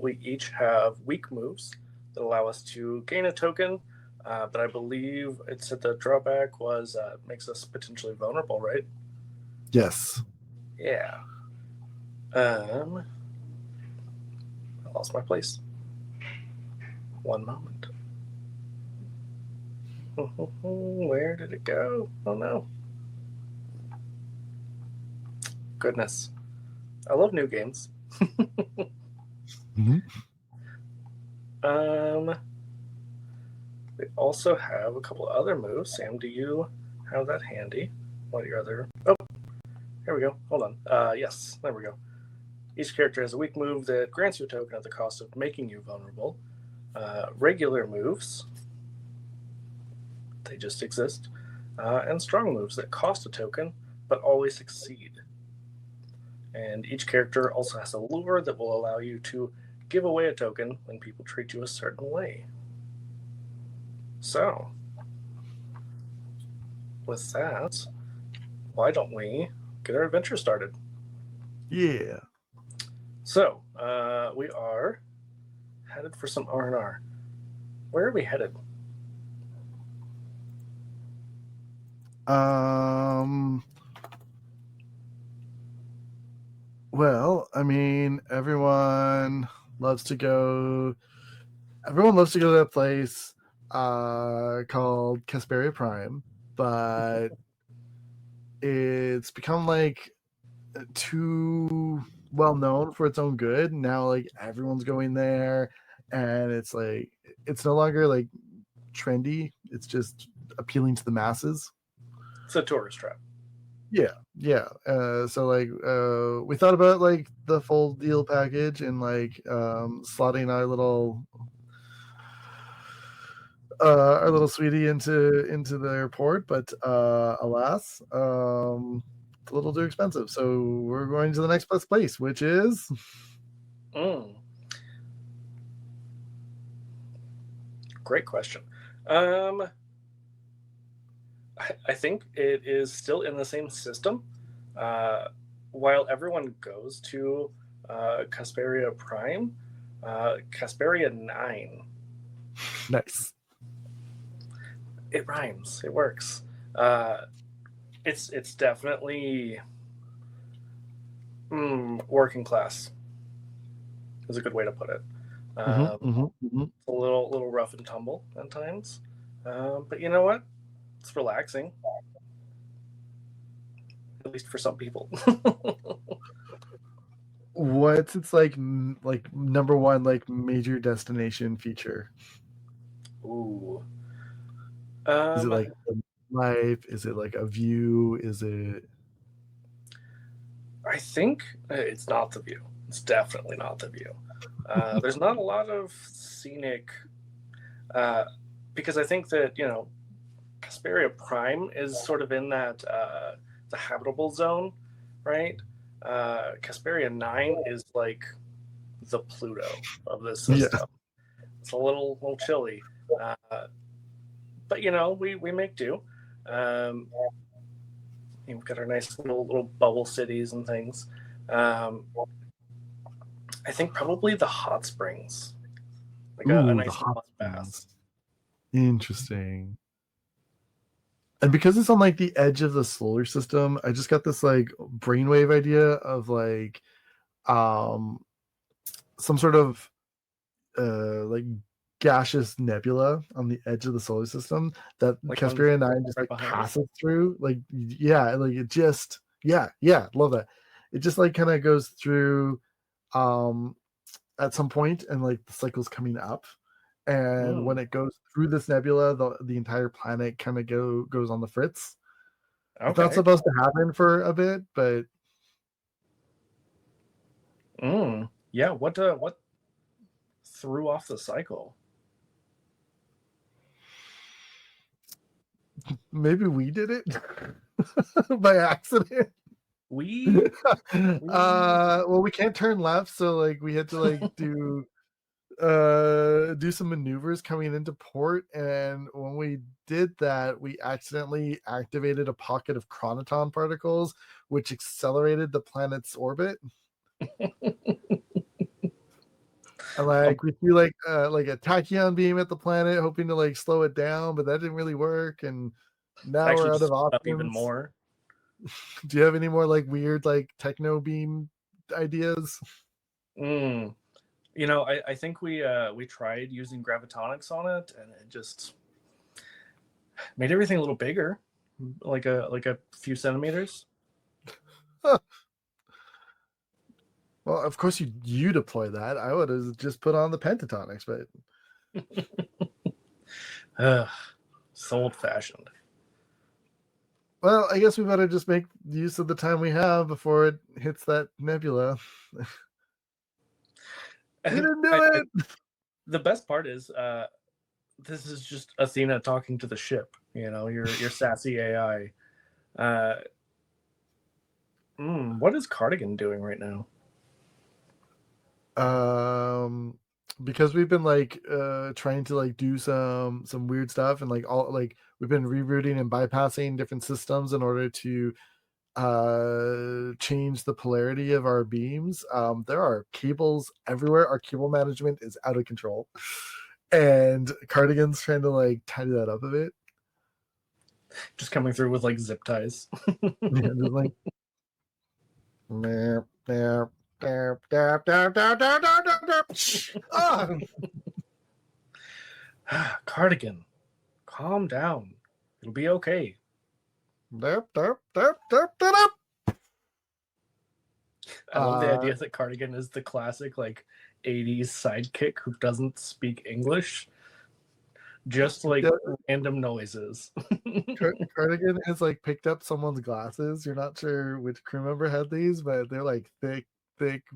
We each have weak moves that allow us to gain a token, but I believe it said the drawback was makes us potentially vulnerable, right? Yes. Yeah. I lost my place. One moment. Where did it go? Oh no. Goodness. I love new games. Mhm. um, we also have a couple of other moves. Sam, do you have that handy? What are your other? Oh, here we go. Hold on. Yes, there we go. Each character has a weak move that grants you a token at the cost of making you vulnerable. Regular moves, they just exist. And strong moves that cost a token but always succeed. And each character also has a lure that will allow you to give away a token when people treat you a certain way. So, with that, why don't we get our adventure started? Yeah. So, we are headed for some R&R. Where are we headed? Um. Well, I mean, loves to go. Everyone loves to go to that place called Casperia Prime, but it's become like too well known for its own good. Now like everyone's going there and it's like it's no longer like trendy. It's just appealing to the masses. It's a tourist trap. Yeah, yeah. So like we thought about like the full deal package and like slotting our little sweetie into the airport, but alas, it's a little too expensive. So we're going to the next best place, which is Mm, great question. Um, I think it is still in the same system. Uh, while everyone goes to Casperia Prime, Casperia 9, nice. it rhymes, it works. Uh, it's definitely working class is a good way to put it. Mm-hmm, Um, mm-hmm, mm-hmm. a little rough and tumble at times, but you know what? It's relaxing. at least for some people. What's its like number one like major destination feature? Ooh. Is it Um, like life? Is it like a view? Is it I think it's not the view. It's definitely not the view. There's not a lot of scenic, uh, because I think that Casperia Prime is sort of in that the habitable zone, right? Casperia 9 is like the Pluto of this yeah? system. It's a little chilly, uh, but we make do. Um, we've got our nice little bubble cities and things. Um, I think probably the hot springs, like a Ooh, the nice hot mud bath. springs. Interesting. And because it's on like the edge of the solar system, I just got this like brainwave idea of like um some sort of like gaseous nebula on the edge of the solar system that Like one Casperia 9 just right like behind us. passes through. Like yeah, like it just love that. It just like kind of goes through um at some point and like the cycle's coming up. And when Mm, it goes through this nebula, the entire planet kind of goes on the fritz. It's not okay. supposed to happen for a bit, but Yeah. What threw off the cycle? maybe we did it by accident. We we Well, we can't turn left, so like we had to like do some maneuvers coming into port, and when we did that, we accidentally activated a pocket of chronoton particles, which accelerated the planet's orbit. And um, like we threw like a tachyon beam at the planet, hoping to like slow it down, but that didn't really work. And now actually we're out just of sped up even options. more. Do you have any more like weird like techno beam ideas? Mm. I think we tried using gravitonics on it, and it just made everything a little bigger, like a few centimeters. Well, of course you deploy that. I would have just put on the pentatonics, but Ugh, so old fashioned. well, I guess we better just make use of the time we have before it hits that nebula. We didn't do it. The best part is this is just Athena talking to the ship. Your sassy AI. Uh, what is Cardigan doing right now? um because we've been like trying to like do some weird stuff and like all like we've been rerouting and bypassing different systems in order to change the polarity of our beams. There are cables everywhere. Our cable management is out of control, and Cardigan's trying to like tidy that up a bit. Just coming through with like zip ties. Yeah, just like ah! Cardigan, calm down. It'll be okay. I love the uh idea that Cardigan is the classic like 80s sidekick who doesn't speak English, just like yeah, random noises. Cardigan has like picked up someone's glasses. You're not sure which crew member had these, but they're like thick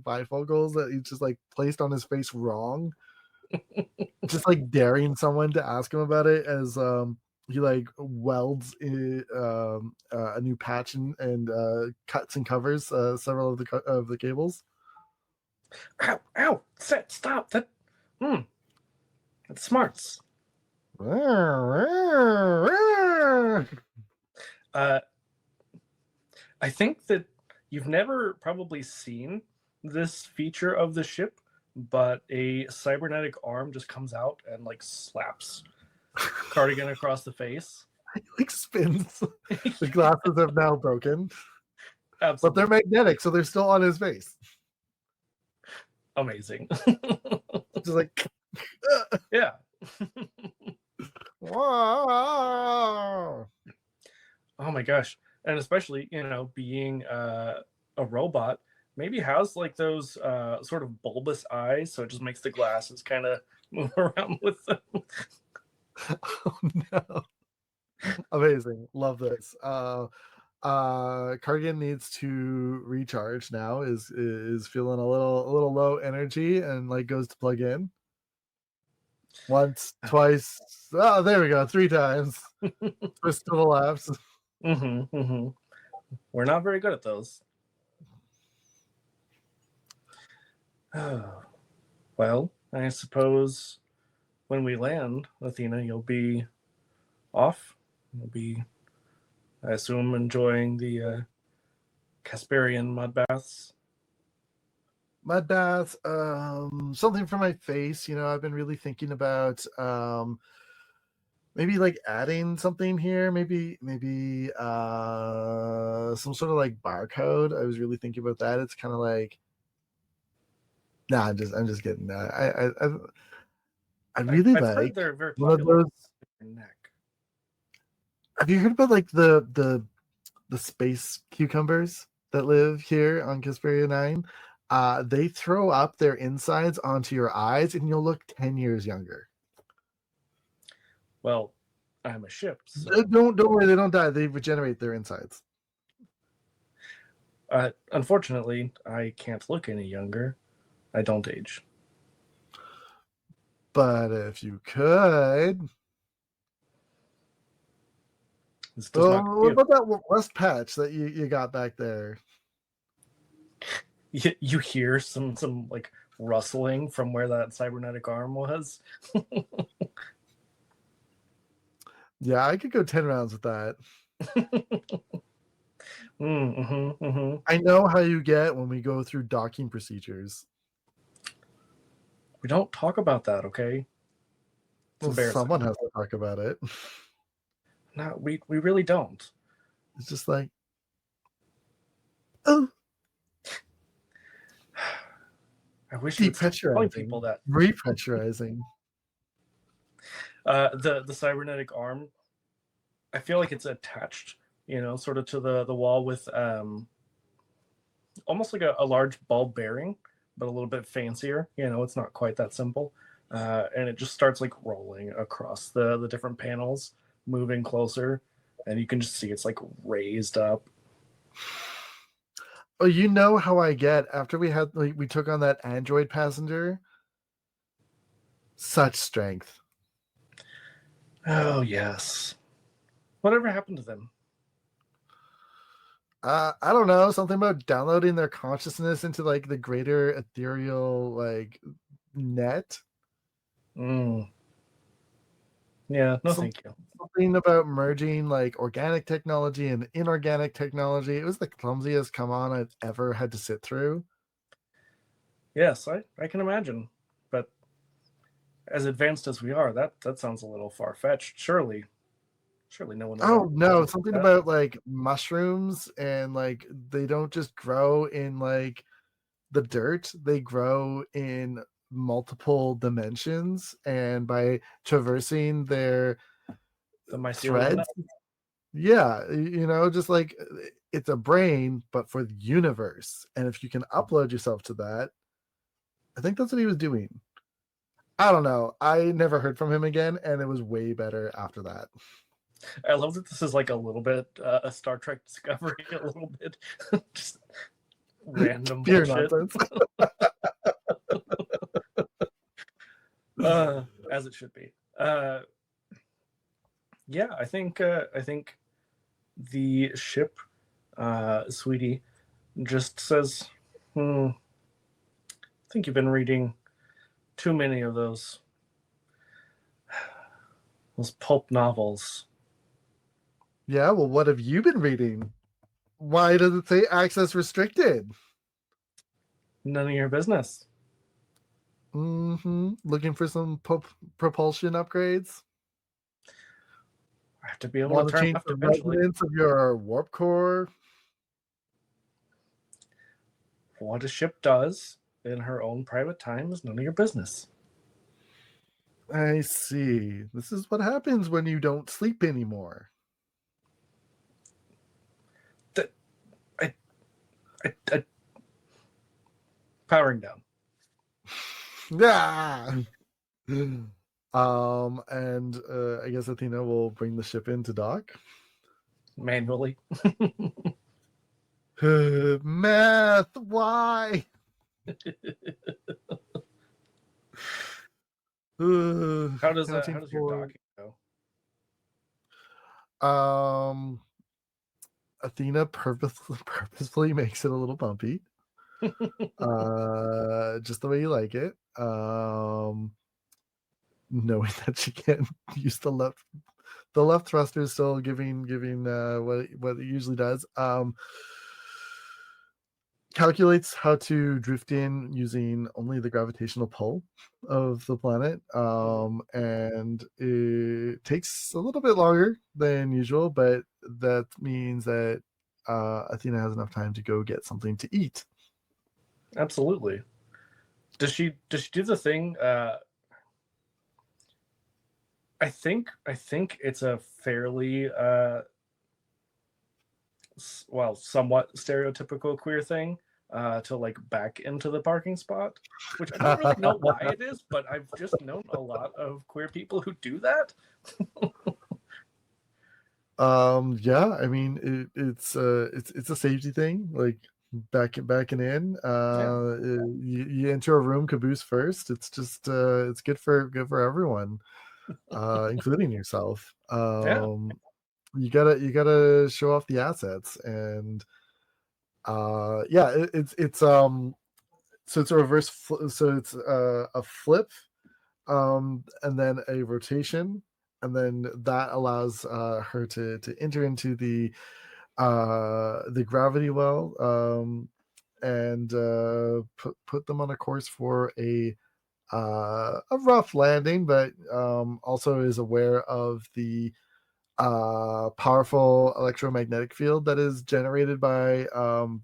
bifocals that he just like placed on his face wrong. Just like daring someone to ask him about it as he like welds a new patch and cuts and covers several of the cables. Ow, ow, stop. That's smarts. Uh, I think that you've never probably seen this feature of the ship, but a cybernetic arm just comes out and like slaps Cardigan across the face. He like spins. The glasses have now broken, but they're Absolutely magnetic, so they're still on his face. amazing. Just like Yeah. wow. Oh my gosh. and especially being a robot, maybe has like those sort of bulbous eyes, so it just makes the glasses kind of move around with them. Oh no. Amazing. Love this. Cardigan needs to recharge now, is feeling a little low energy and like goes to plug in. Once, twice. Oh, there we go. 3 times. Twist to the left. We're not very good at those. Well, I suppose when we land, Athena, you'll be off. You'll be, I assume, enjoying the Casperian mud baths. Mud bath. Something for my face. I've been really thinking about maybe like adding something here. Maybe some sort of like barcode. I was really thinking about that. It's kind of like, nah. I'm just kidding. I really I've heard like they're very one of popular those. in your neck. Have you heard about like the space cucumbers that live here on Casperia 9? They throw up their insides onto your eyes, and you'll look 10 years younger. Well, I'm a ship, so Don't worry, they don't die. They regenerate their insides. unfortunately, I can't look any younger. I don't age. But if you could, This does not what compute. about that west patch that you got back there? You hear some like rustling from where that cybernetic arm was. Yeah, I could go 10 rounds with that. I know how you get when we go through docking procedures. We don't talk about that, okay? It's Well, embarrassing. someone has to talk about it. No, we really don't. It's just like, oh, I wish you would stop telling depressurizing, people that. repressurizing. The cybernetic arm, I feel like it's attached, sort of to the wall with almost like a large ball bearing, but a little bit fancier. It's not quite that simple. And it just starts like rolling across the different panels, moving closer, and you can just see it's like raised up. Oh, you know how I get after we took on that android passenger? Such strength. Oh yes. Whatever happened to them? I don't know, something about downloading their consciousness into like the greater ethereal like net. Mm. Yeah, no, Some, thank you. Something about merging like organic technology and inorganic technology. It was the clumsiest come on I've ever had to sit through. Yes, I can imagine. But as advanced as we are, that sounds a little far fetched. Surely no one would ever Oh do no, something that. about like mushrooms and like they don't just grow in like the dirt, they grow in multiple dimensions, and by traversing their The mycelium threads, net. yeah, just like it's a brain but for the universe. And if you can upload yourself to that, I think that's what he was doing. I don't know, I never heard from him again, and it was way better after that. I love that this is like a little bit a Star Trek Discovery, a little bit just random Pure bullshit. nonsense. As it should be. Yeah, I think the ship, sweetie, just says, I think you've been reading too many of those pulp novels. Yeah, well, what have you been reading? Why does it say access restricted? None of your business. Looking for some propulsion upgrades? I have to be able to Want to turn change left the eventually. resonance of your warp core? What a ship does in her own private time is none of your business. I see. This is what happens when you don't sleep anymore. Powering down Yeah. And I guess Athena will bring the ship into dock. manually. Math, why? How does Counting how does your for docking go? Athena purposefully makes it a little bumpy. Just the way you like it. Knowing that she can't use the left thruster is still giving what it usually does. Calculates how to drift in using only the gravitational pull of the planet, and it takes a little bit longer than usual, but that means that Athena has enough time to go get something to eat. Absolutely. Does she do the thing? I think it's a fairly well, somewhat stereotypical queer thing to like back into the parking spot, which I don't really know why it is, but I've just known a lot of queer people who do that. Yeah, I mean it's a safety thing, like backing in. Yeah, You enter a room caboose first. It's just it's good for everyone, including yourself. yeah, You gotta show off the assets, and yeah, it's so it's a so it's a flip, and then a rotation, and then that allows her to enter into the gravity well, and put them on a course for a rough landing, but also is aware of the powerful electromagnetic field that is generated by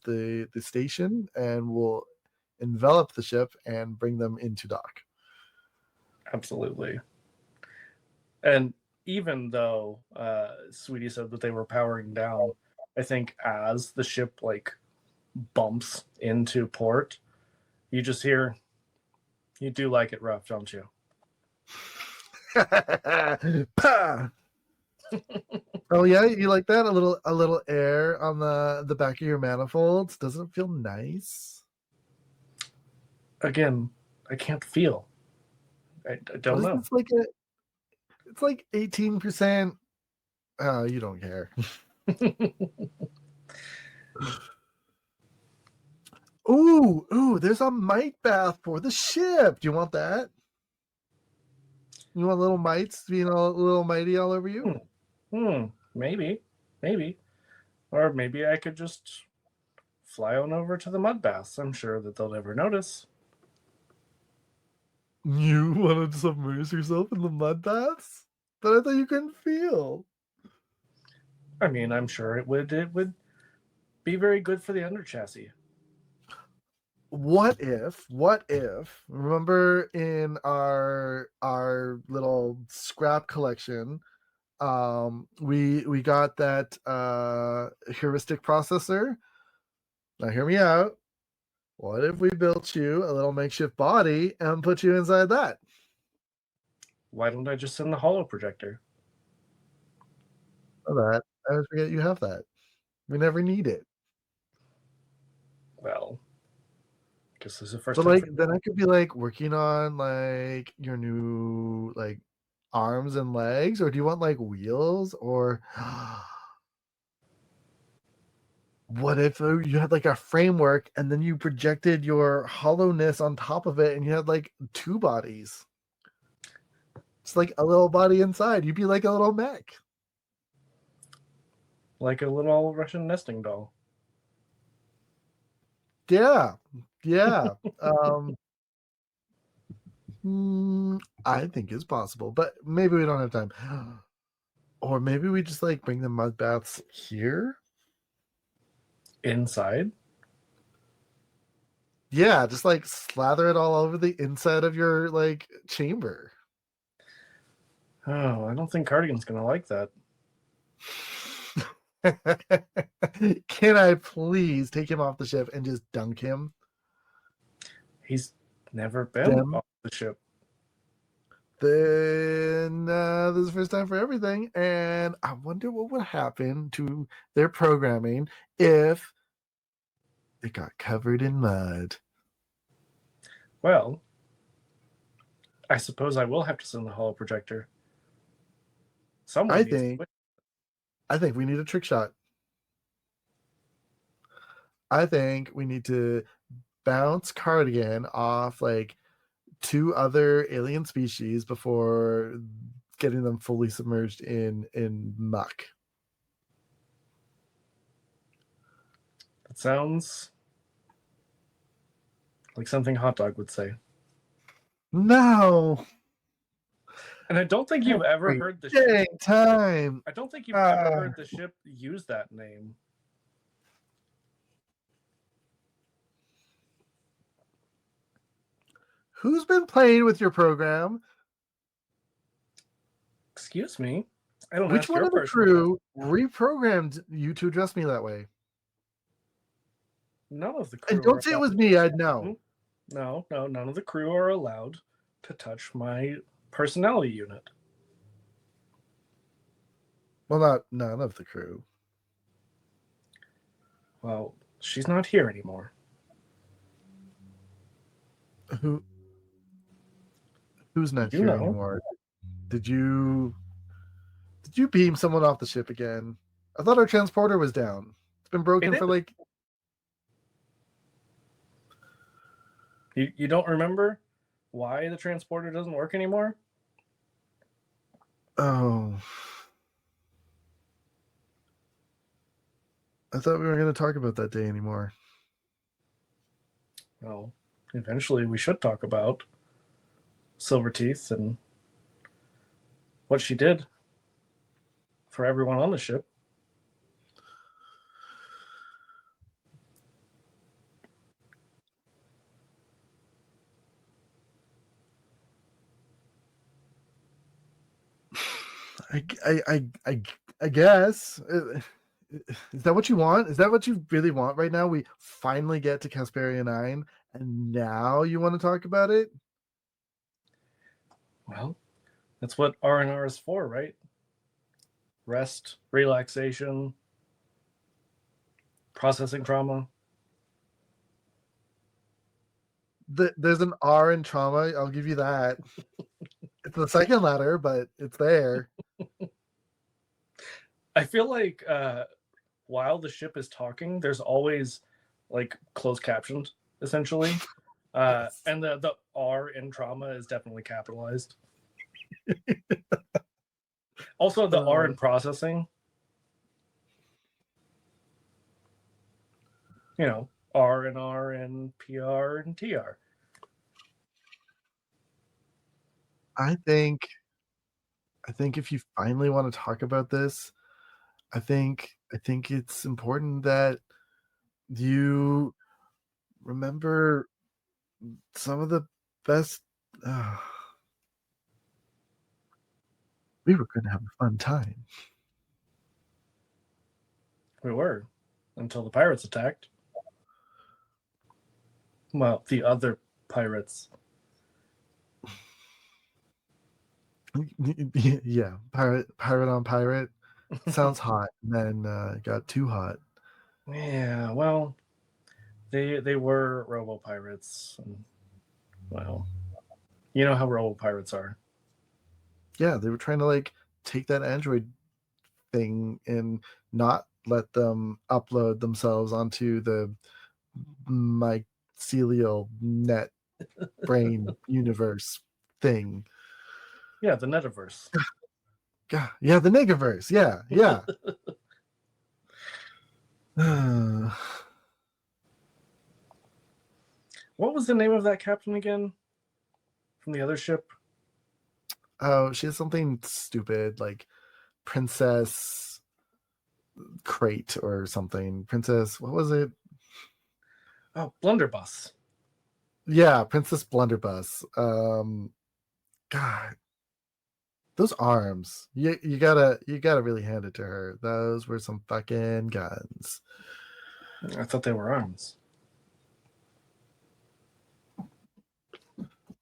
the station, and will envelop the ship and bring them into dock. absolutely. And even though Sweetie said that they were powering down, I think as the ship like bumps into port, you just hear, "You do like it rough, don't you?" Pah! Oh yeah, you like that? A little air on the back of your manifolds. Doesn't it feel nice? Again, I can't feel. I What don't is know. this like it's like 18%. Oh, you don't care. Ooh, there's a mite bath for the ship. Do you want that? You want little mites being a little mighty all over you? Hmm. Maybe, or maybe I could just fly on over to the mud baths. I'm sure that they'll never notice. You want to submerge yourself in the mud baths? But I thought you couldn't feel. I mean, I'm sure it would be very good for the under chassis. What if remember in our little scrap collection, we got that heuristic processor. Now hear me out. What if we built you a little makeshift body and put you inside that? Why don't I just send the holo projector? For that, I always forget you have that. We never need it. Well, I guess this is the first But time like for. then I could be like working on like your new like arms and legs, or do you want like wheels, or what if you had like a framework and then you projected your hollowness on top of it and you had like two bodies? It's like a little body inside. You'd be like a little mech. Like a little Russian nesting doll. Yeah. Yeah. I think it's possible, but maybe we don't have time. Or maybe we just like bring the mud baths here. Inside? Yeah, just like slather it all over the inside of your like chamber. Oh, I don't think Cardigan's gonna like that. Can I please take him off the ship and just dunk him? He's never been Them. off the ship. Then this is the first time for everything, and I wonder what would happen to their programming if it got covered in mud. Well, I suppose I will have to send the holo projector. Someone I needs to think win. I think we need a trick shot. I think we need to bounce Cardigan off like 2 other alien species before getting them fully submerged in muck. That sounds like something Hot Dog would say. No. And I don't think you've ever Every heard the dang ship. time. I don't think you've ever heard the ship use that name. Who's been playing with your program? Excuse me. I don't Which ask one your of the personal questions. crew reprogrammed you to address me that way? None of the crew And are don't say it allowed. was me, I'd know. No, none of the crew are allowed to touch my personality unit. Well, not none of the crew. Well, she's not here anymore. Who's not You here know. anymore? Did you beam someone off the ship again? I thought our transporter was down. It's been broken It for is. like You don't remember why the transporter doesn't work anymore? oh. I thought we weren't going to talk about that day anymore. Well, eventually we should talk about Silverteeth and what she did for everyone on the ship. I guess. Is that what you want? Is that what you really want right now? We finally get to Casperia 9 and now you want to talk about it? Well, that's what R&R is for, right? Rest, relaxation, processing trauma. There's an R in trauma. I'll give you that. It's the second letter, but it's there. I feel like while the ship is talking, there's always like closed captions, essentially. Yes. And the R in trauma is definitely capitalized. Also, the R in processing. You know, R and PR and TR. I think if you finally want to talk about this, I think it's important that you remember some of the best. We were going to have a fun time. We were until the pirates attacked. Well, the other pirates. Yeah, pirate on pirate sounds hot, and then got too hot. Yeah, well, they were robo pirates, and well, you know how robo pirates are. Yeah, they were trying to like take that Android thing and not let them upload themselves onto the mycelial net brain universe thing. Yeah, the Netiverse. Yeah, the Negaverse. Yeah. What was the name of that captain again? From the other ship? Oh, she has something stupid like Princess Crate or something. Princess, what was it? Oh, Blunderbuss. Yeah, Princess Blunderbuss. God, Those arms, you gotta really hand it to her. Those were some fucking guns. I thought they were arms.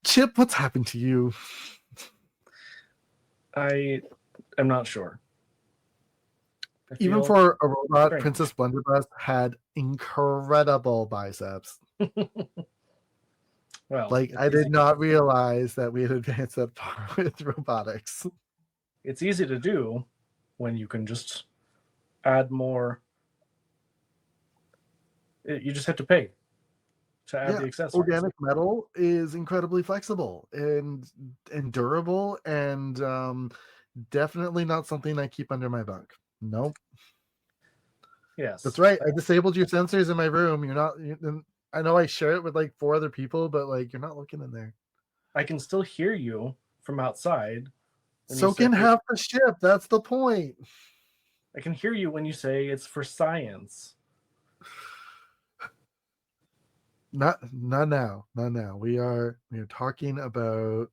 Chip, what's happened to you? I am not sure. I Even feel for a robot, strange. Princess Blunderbuss had incredible biceps. Well, Like, I did not realize that we had advanced that far with robotics. it's easy to do when you can just add more. You just have to pay to add the accessories. Organic metal is incredibly flexible and durable, and definitely not something I keep under my bunk. Nope. Yes, That's right. I disabled your sensors in my room. You're not. I know I share it with like 4 other people, but like you're not looking in there. I can still hear you from outside when you So say. can half the ship. That's the point. I can hear you when you say it's for science. Not now. Not now. We are talking about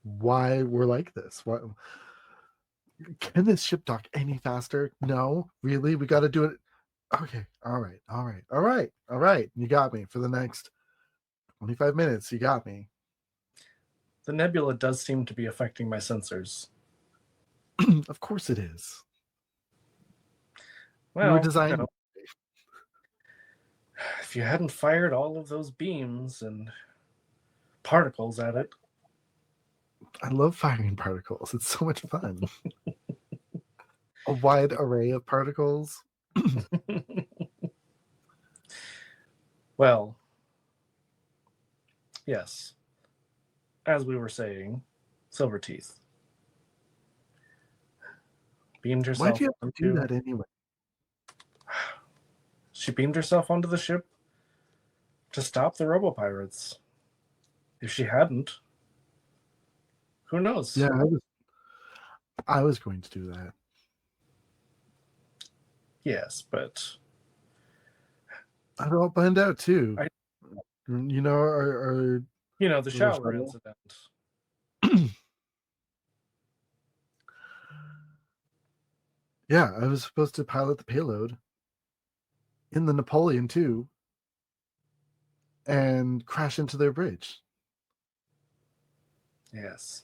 why we're like this. What can this ship dock any faster? No, really? We got to do it. Okay. All right. You got me for the next 25 minutes. You got me. The nebula does seem to be affecting my sensors. Of course it is. Well, We were designed. if you hadn't fired all of those beams and particles at it. I love firing particles. It's so much fun. A wide array of particles. Well, yes. As we were saying, Silverteeth beamed herself. Why'd you have to do that anyway? She beamed herself onto the ship to stop the robo-pirates. If she hadn't, who knows? Yeah, I was going to do that. Yes, but I'd all find out too. Our the shower incident. Yeah, I was supposed to pilot the payload in the Napoleon too, and crash into their bridge. Yes.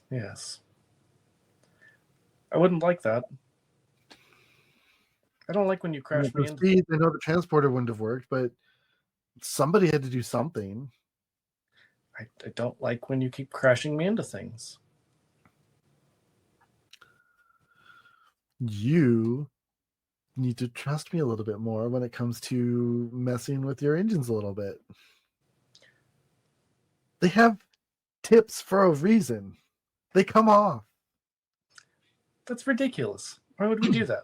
I wouldn't like that. I don't like when you crash me into. I know the transporter wouldn't have worked, but somebody had to do something. I don't like when you keep crashing me into things. You need to trust me a little bit more when it comes to messing with your engines a little bit. They have tips for a reason. They come off. That's ridiculous. Why would we do that?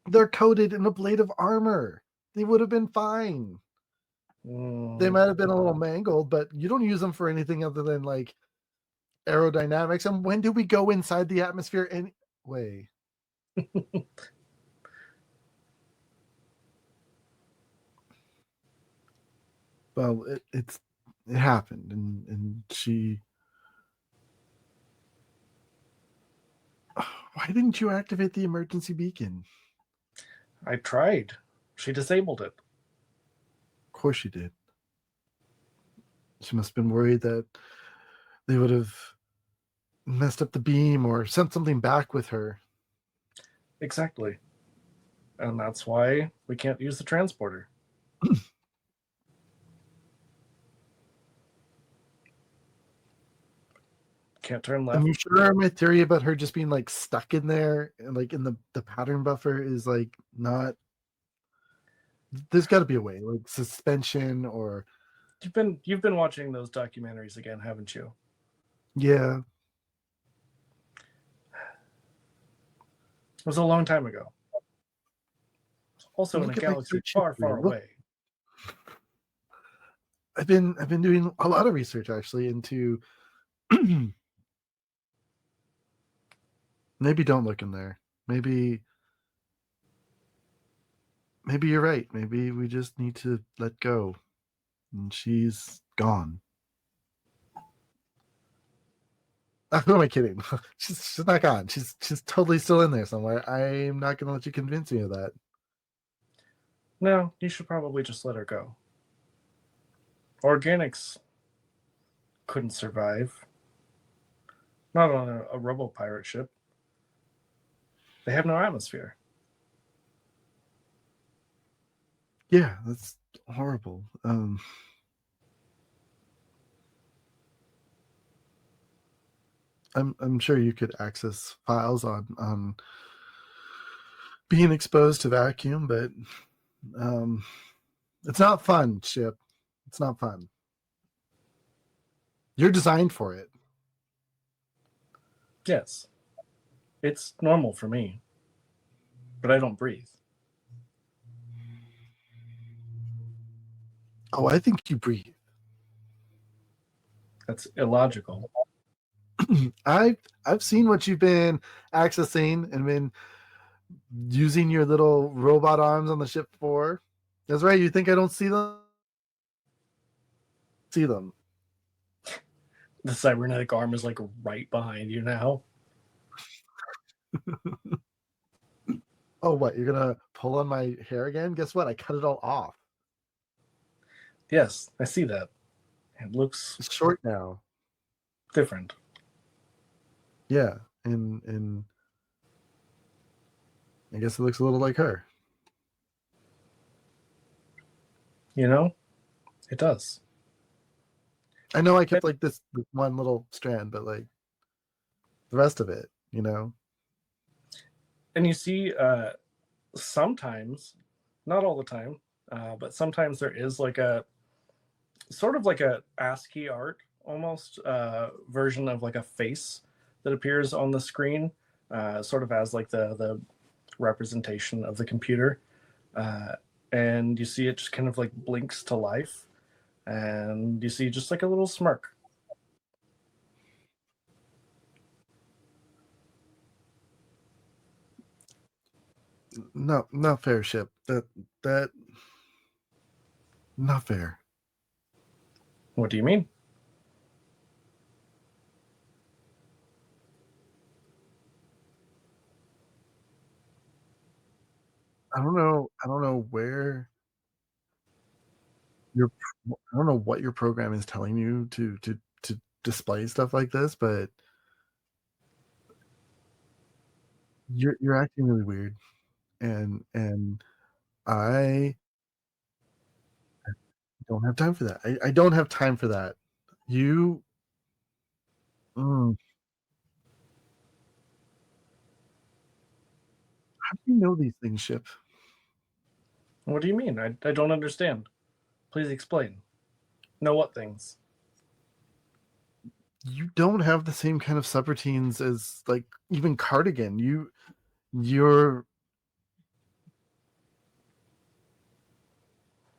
They're coated in a blade of armor. They would have been fine. They might have been a little mangled, but you don't use them for anything other than like aerodynamics. And when do we go inside the atmosphere anyway? Well, it happened, and she. Why didn't you activate the emergency beacon? I tried. She disabled it. Of course she did. She must have been worried that they would have messed up the beam or sent something back with her. Exactly. And that's why we can't use the transporter. Can't turn left. I'm sure my theory about her just being like stuck in there and like in the pattern buffer is like not. There's got to be a way, like suspension or. You've been watching those documentaries again, haven't you? Yeah. It was a long time ago. Also in a galaxy far, far away. I've been doing a lot of research actually into. Maybe don't look in there. Maybe you're right. Maybe we just need to let go. And she's gone. Who am I kidding? She's not gone. She's totally still in there somewhere. I'm not gonna let you convince me of that. No, you should probably just let her go. Organics couldn't survive. Not on a robo pirate ship. They have no atmosphere. Yeah, that's horrible. I'm sure you could access files on being exposed to vacuum, but um, it's not fun, Ship. It's not fun. You're designed for it. Yes, it's normal for me, but I don't breathe. Oh, I think you breathe. That's illogical. I've seen what you've been accessing and been using your little robot arms on the ship for. That's right. You think I don't see them? See them. The cybernetic arm is like right behind you now. Oh, what? You're gonna pull on my hair again? Guess what? I cut it all off. Yes, I see that. It looks It's short now. different. Yeah, and I guess it looks a little like her. You know, it does. I know I kept like this one little strand, but like the rest of it, you know. And you see, sometimes, not all the time, but sometimes there is like a sort of like a ASCII art almost version of like a face that appears on the screen, sort of as like the representation of the computer, uh, and you see it just kind of like blinks to life, and you see just like a little smirk. No, not fair, Ship. That not fair. What do you mean? I don't know. I don't know where your I don't know what your program is telling you to display stuff like this, but you're acting really weird, and I don't have time for that. I don't have time for that. You, mm, how do you know these things, Ship? What do you mean? I don't understand. Please explain. Know what things? You don't have the same kind of subroutines as like even Cardigan. You're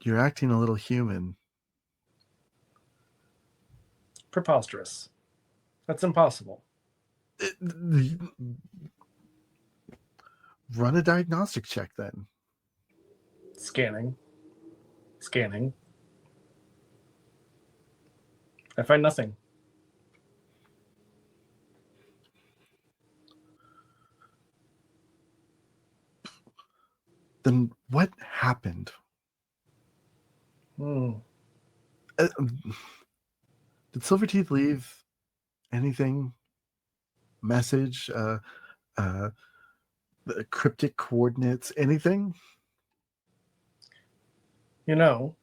you're acting a little human. Preposterous. That's impossible. Run a diagnostic check then. Scanning. Scanning. I find nothing. Then what happened? Hmm. Uh, did Silverteeth leave anything? Message? Uh, cryptic coordinates? Anything? You know,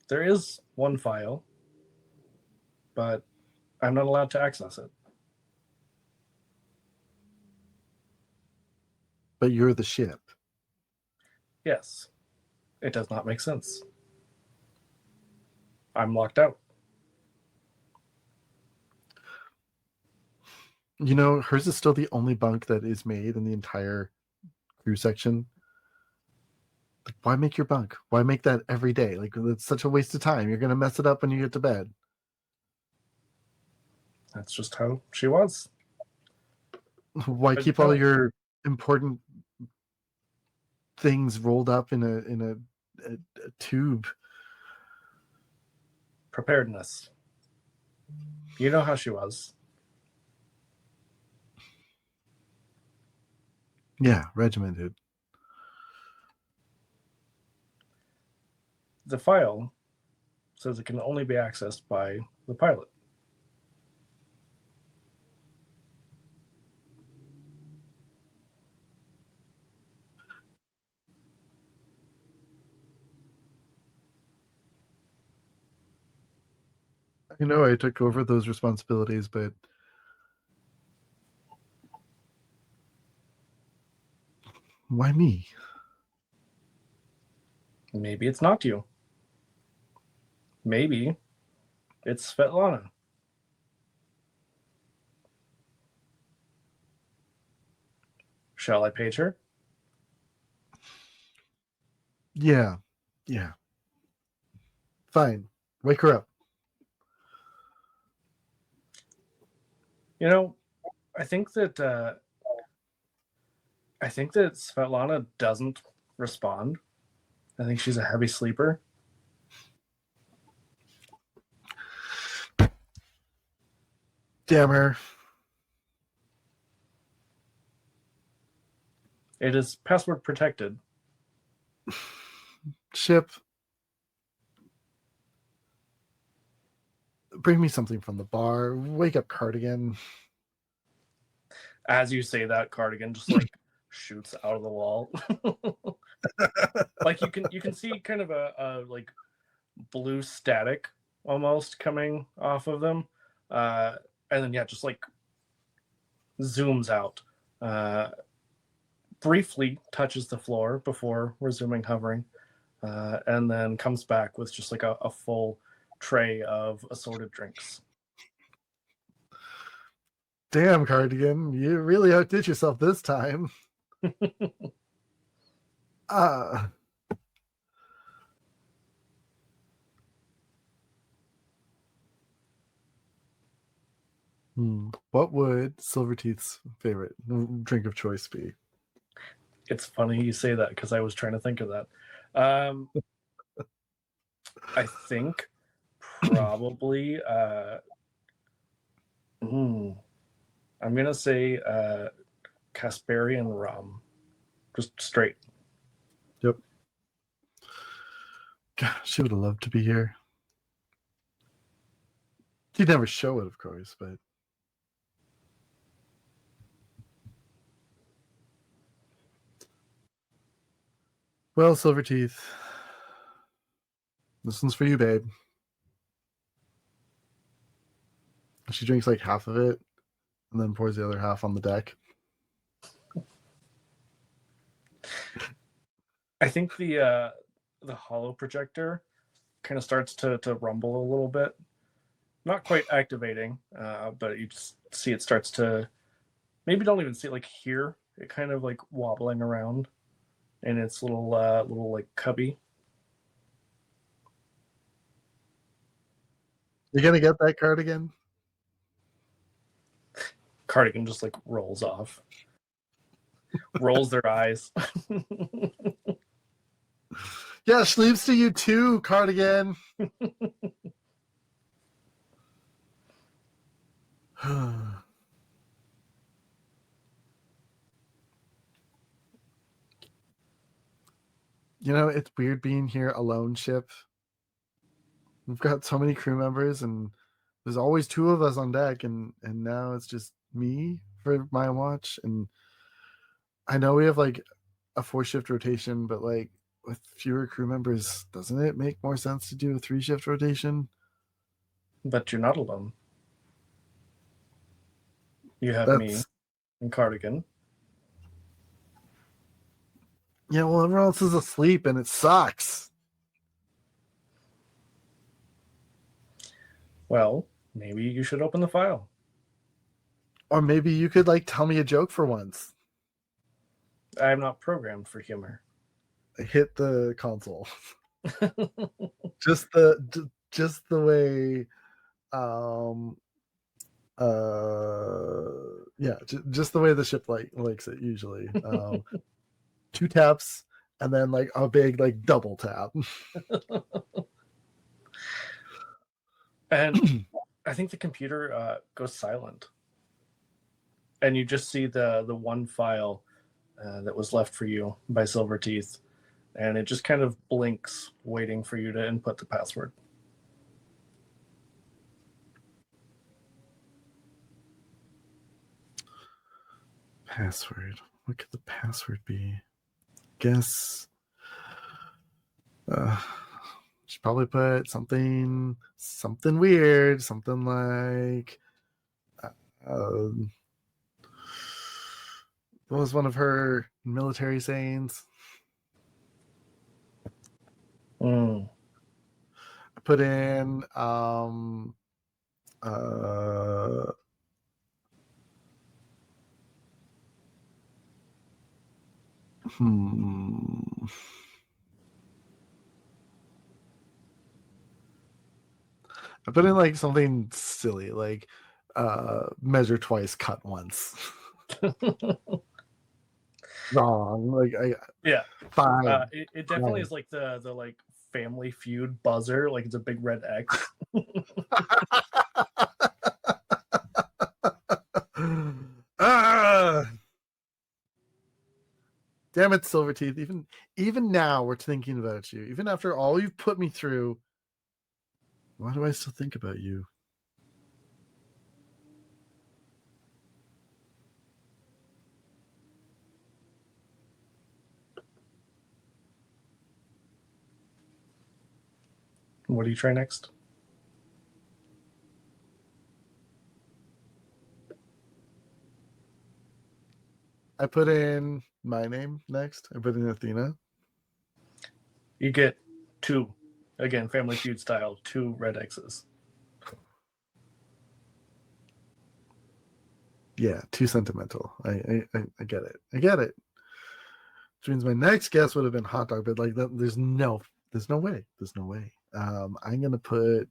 there is one file, but I'm not allowed to access it. But you're the ship. Yes, it does not make sense. I'm locked out. You know, hers is still the only bunk that is made in the entire crew section. Like, why make your bunk? Why make that every day? Like, it's such a waste of time. You're gonna mess it up when you get to bed. That's just how she was. Why I keep all know. your important things rolled up in a tube? Preparedness. You know how she was. Yeah, regimented. The file says it can only be accessed by the pilot. I know I took over those responsibilities, but why me? Maybe it's not you. Maybe it's Svetlana. Shall I page her? Yeah, yeah. Fine. Wake her up. You know, I think that Svetlana doesn't respond. I think she's a heavy sleeper. Damn her. It is password protected. Ship. Bring me something from the bar. Wake up, Cardigan. As you say that, Cardigan just like shoots out of the wall. Like you can see kind of a like blue static almost coming off of them, and then yeah, just like zooms out, briefly touches the floor before resuming hovering, and then comes back with just like a full tray of assorted drinks. Damn, Cardigan. You really outdid yourself this time. Uh, what would Silverteeth's favorite drink of choice be? It's funny you say that because I was trying to think of that. I think probably I'm gonna say Casperian rum, just straight. Yep. God, she would have loved to be here. She'd never show it, of course, but well, Silverteeth, this one's for you, babe. She drinks like half of it and then pours the other half on the deck. I think the hollow projector kind of starts to rumble a little bit. Not quite activating, but you just see it starts to maybe don't even see it, like hear it kind of like wobbling around in its little like cubby. You gonna get that Cardigan? Cardigan just like rolls off, rolls their eyes. Yeah, sleeps to you too, Cardigan. You know, it's weird being here alone, Ship. We've got so many crew members and there's always two of us on deck and now it's just me for my watch. And I know we have like a 4-shift rotation, but like with fewer crew members, doesn't it make more sense to do a 3-shift rotation? But you're not alone. You have me That's and Cardigan. yeah, well, everyone else is asleep and it sucks. Well, maybe you should open the file. Or maybe you could like tell me a joke for once. I am not programmed for humor. Hit the console. just the way um yeah, just the way the ship likes it usually. 2 taps and then like a big like double tap. And I think the computer goes silent, and you just see the one file that was left for you by Silverteeth, and it just kind of blinks, waiting for you to input the password. Password. What could the password be? Guess. Should probably put something weird, something like. Um, what was one of her military sayings? Mm. I put in uh hmm I put in like something silly, like measure twice, cut once. Wrong. Like I Yeah, fine. it definitely is like the like Family Feud buzzer. Like it's a big red X. Ah, damn it, Silverteeth. Even now we're thinking about you. Even after all you've put me through, why do I still think about you? What do you try next? I put in my name next. I put in Athena. You get two, again, Family Feud style, two red X's. Yeah, too sentimental. I get it. I get it. Which means my next guess would have been hot dog, but like that, there's no way. There's no way. I'm gonna put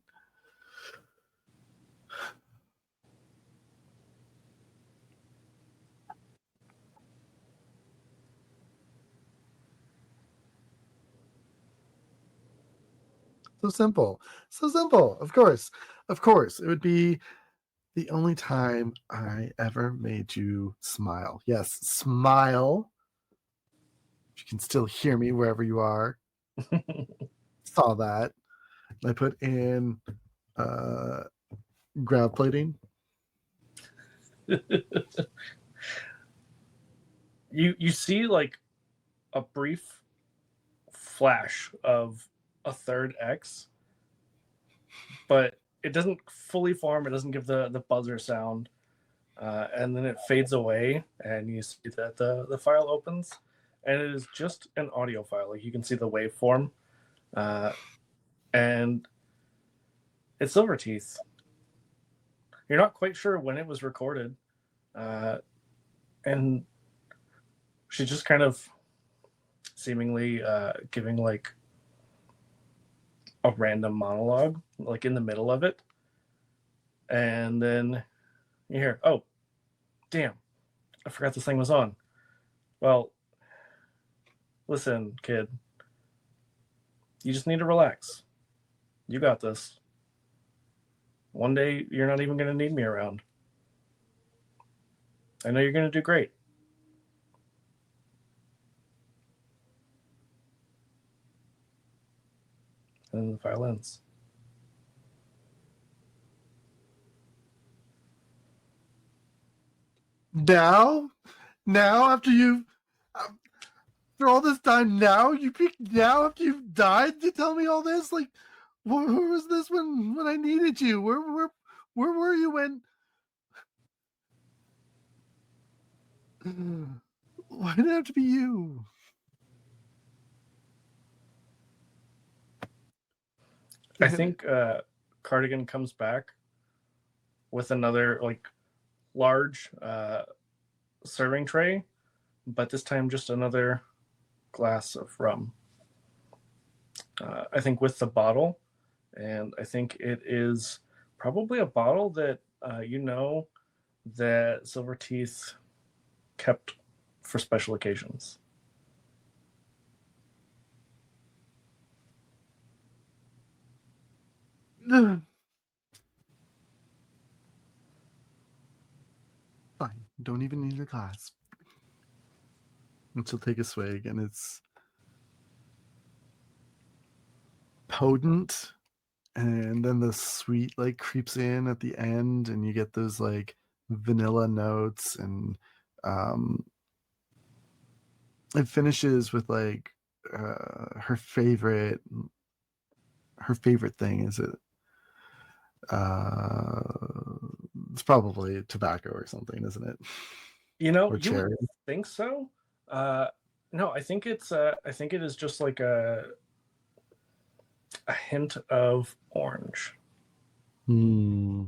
so simple. So simple. Of course. It would be the only time I ever made you smile. Yes, smile. You can still hear me wherever you are. Saw that. I put in uh ground plating. You see like a brief flash of a third X, but it doesn't fully form. It doesn't give the buzzer sound, and then it fades away, and you see that the file opens, and it is just an audio file. Like you can see the waveform, uh, and it's Silverteeth. You're not quite sure when it was recorded, and she's just kind of seemingly giving like a random monologue, like in the middle of it, and then you hear, "Oh, damn, I forgot this thing was on." Well, listen, kid, you just need to relax. You got this. One day you're not even going to need me around. I know you're going to do great. And then the file ends. Now after you after all this time, now you pick now after you've died to tell me all this? Like, where was this when I needed you? Where were you when? Why did it have to be you? I Damn it! think Cardigan comes back with another like large serving tray, but this time just another glass of rum. I think with the bottle, and I think it is probably a bottle that you know that Silverteeth kept for special occasions. Fine. Don't even need a glass. And she'll take a swig, and it's potent, and then the sweet like creeps in at the end, and you get those like vanilla notes, and um it finishes with like her favorite thing is it uh it's probably tobacco or something, isn't it? Or You would cherry. think so. Uh, no, I think it is just like a hint of orange. Hmm.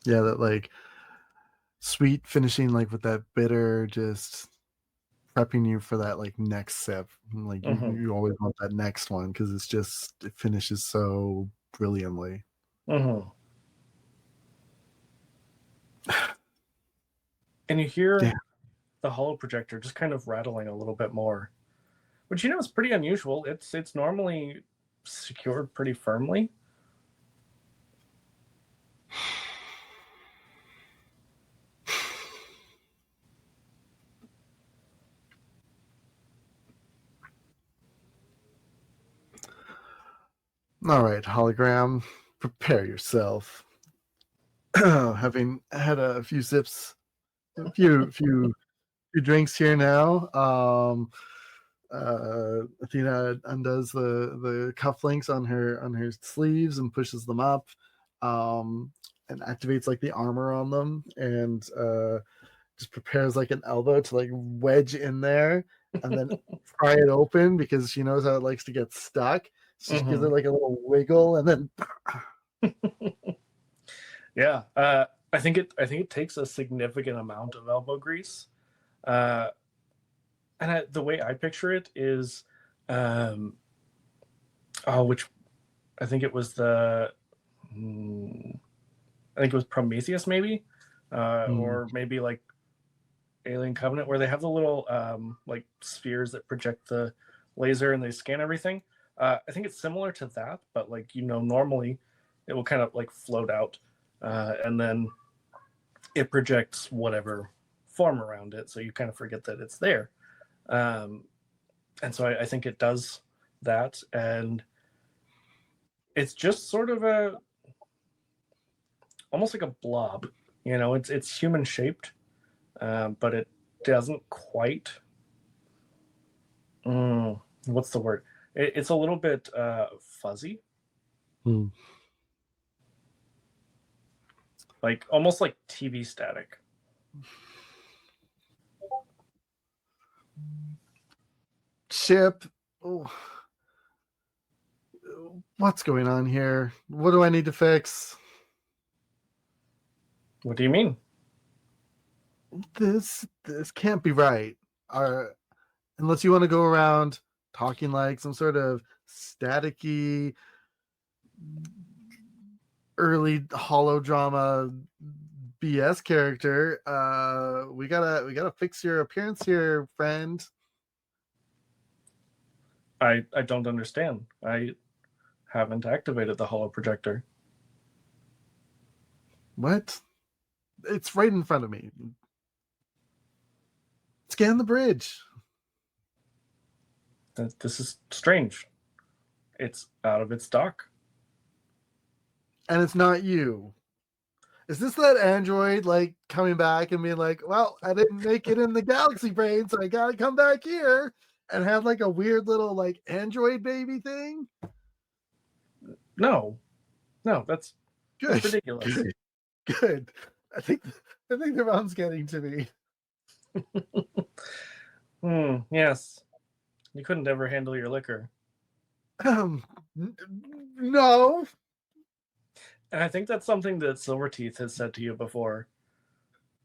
Yeah, that like sweet finishing like with that bitter, just prepping you for that like next sip. Like Mm-hmm. you always want that next one because it finishes so brilliantly. Mm-hmm. And you Yeah. hear the hollow projector just kind of rattling a little bit more, which is pretty unusual. It's normally secured pretty firmly. All right, hologram, prepare yourself. Having had a few sips, a few drinks here now. Athena undoes the cufflinks on her sleeves and pushes them up, and activates like the armor on them, and just prepares like an elbow to like wedge in there, and then pry it open because she knows how it likes to get stuck. So she gives Mm-hmm. it like a little wiggle, and then Yeah, I think it takes a significant amount of elbow grease, uh, and the way I picture it is, um, oh, which I think it was I think it was Prometheus maybe, hmm, or maybe like Alien Covenant, where they have the little like spheres that project the laser and they scan everything. I think it's similar to that, but like normally it will kind of like float out, and then it projects whatever form around it, so you kind of forget that it's there. Um, and so I think it does that, and it's just sort of a almost like a blob. It's human shaped, but it doesn't quite. What's the word? It's a little bit fuzzy, hmm. like almost like TV static. Chip. Oh, what's going on here? What do I need to fix? What do you mean? This can't be right. Uh, unless you want to go around talking like some sort of staticky early holodrama BS character. We gotta fix your appearance here, friend. I don't understand. I haven't activated the hollow projector. What? It's right in front of me. Scan the bridge. This is strange. It's out of its dock. And it's not you. Is this that android like coming back and being like, well, I didn't make it in the galaxy brain, so I gotta come back here and have like a weird little like android baby thing? No, no, that's Good, ridiculous. good, good. I think I think the mom's getting to me. Yes, you couldn't ever handle your liquor, Um, no, and I think that's something that Silverteeth has said to you before.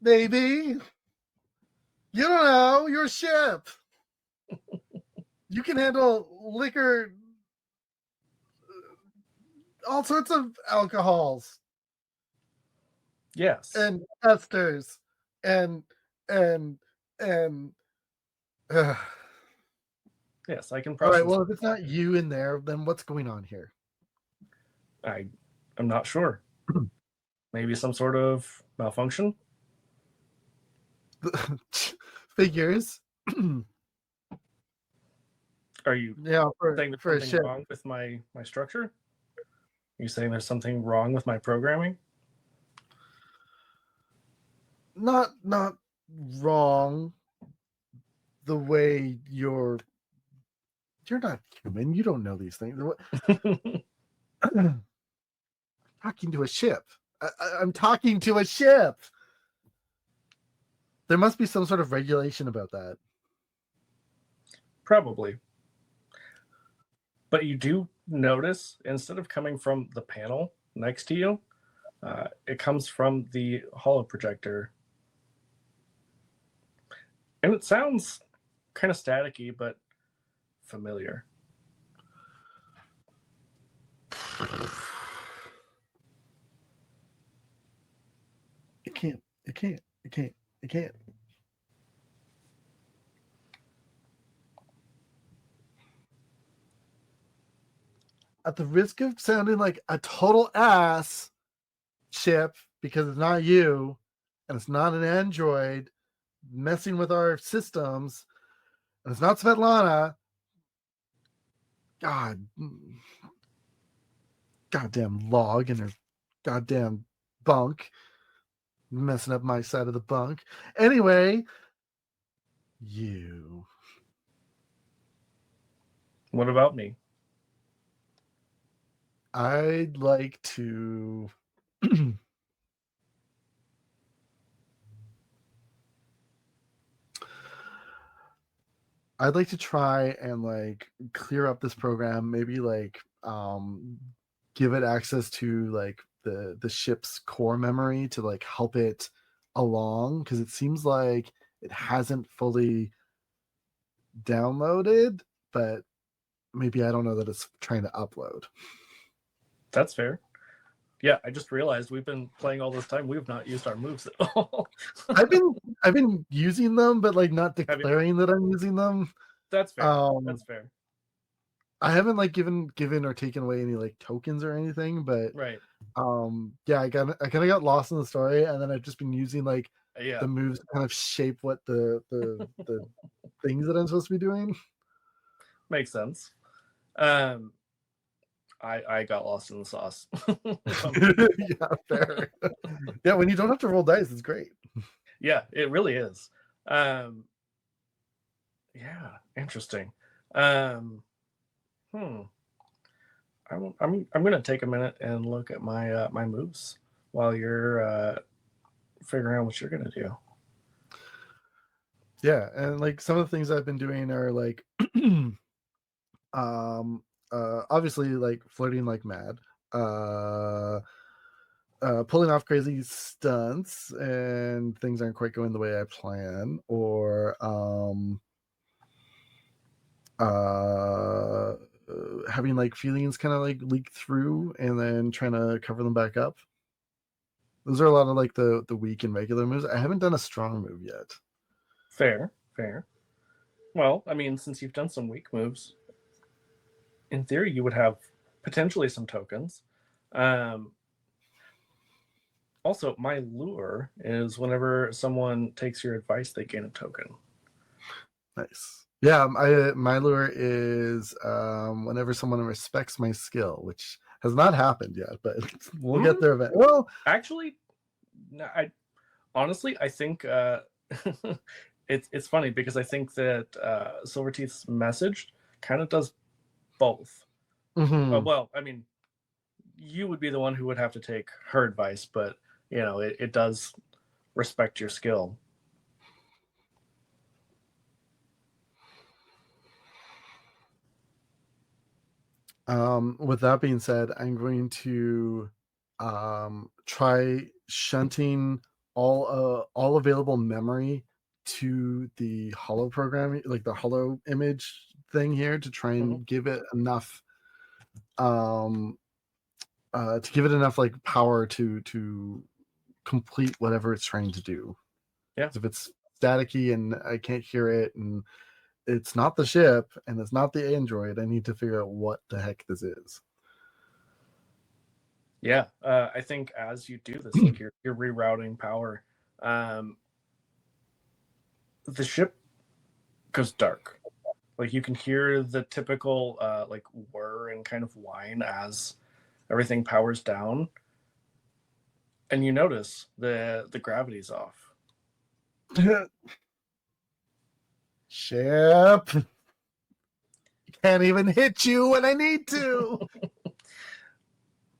maybe you don't know your ship. You can handle liquor, all sorts of alcohols Yes, and esters and and and uh, yes, I can all right, process. well, if it's not you in there, then what's going on here? I am not sure. Maybe some sort of malfunction. figures. Are you Yeah, saying there's for a something ship. wrong with my structure? Are you saying there's something wrong with my programming? Not wrong. The way you're not human. You don't know these things. Talking to a ship. I'm talking to a ship. There must be some sort of regulation about that. Probably. But you do notice, instead of coming from the panel next to you, it comes from the holo projector. And it sounds kind of staticky, but familiar. It can't. It can't. It can't. It can't. At the risk of sounding like a total ass, Chip, because it's not you and it's not an android messing with our systems, and it's not Svetlana. God, goddamn log in her goddamn bunk, messing up my side of the bunk. Anyway, you. What about me? I'd like to. I'd like to try and like clear up this program, maybe like give it access to like the ship's core memory to like help it along, because it seems like it hasn't fully downloaded, but maybe I don't know that it's trying to upload. That's fair. Yeah, I just realized we've been playing all this time. We've not used our moves at all. I've been using them, but like not declaring that I'm using them. That's fair. That's fair. I haven't like given or taken away any like tokens or anything, but Right. yeah, I kind of got lost in the story, and then I've just been using like Yeah. the moves to kind of shape what the things that I'm supposed to be doing. Makes sense. I got lost in the sauce. Yeah, fair. Yeah, when you don't have to roll dice, it's great. Yeah, it really is. Yeah, interesting. Hmm. I'm gonna take a minute and look at my my moves while you're figuring out what you're gonna do. Yeah, and like some of the things I've been doing are like obviously like flirting like mad, pulling off crazy stunts and things aren't quite going the way I plan, or having like feelings kind of like leak through and then trying to cover them back up. Those are a lot of like the weak and regular moves. I haven't done a strong move yet. Fair, fair. Well, I mean, since you've done some weak moves, in theory, you would have potentially some tokens. Um, Also, my lure is whenever someone takes your advice, they gain a token. Nice. Yeah, my lure is whenever someone respects my skill, which has not happened yet, but we'll get there eventually. Well, actually, I honestly I think it's funny because I think that Silverteeth's message kind of does both. Well, I mean, you would be the one who would have to take her advice, but you know, it does respect your skill. With that being said, I'm going to try shunting all available memory to the holo programming, like the holo image thing here, to try and give it enough like power to complete whatever it's trying to do. Yeah. If it's staticky and I can't hear it, and it's not the ship and it's not the android, I need to figure out what the heck this is. Yeah, I think as you do this, like you're rerouting power. the ship goes dark. Like you can hear the typical like whir and kind of whine as everything powers down, and you notice the gravity's off. Ship. Can't even hit you when I need to.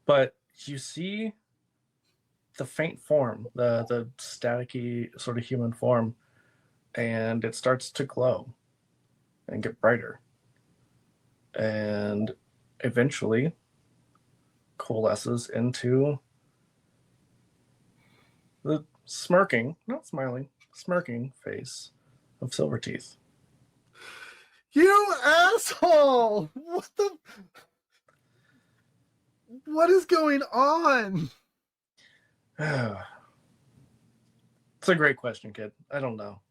But you see the faint form, the staticky sort of human form, and it starts to glow and get brighter, and eventually coalesces into the smirking, not smiling, smirking face of Silverteeth. You asshole! What is going on? It's a great question, kid. I don't know.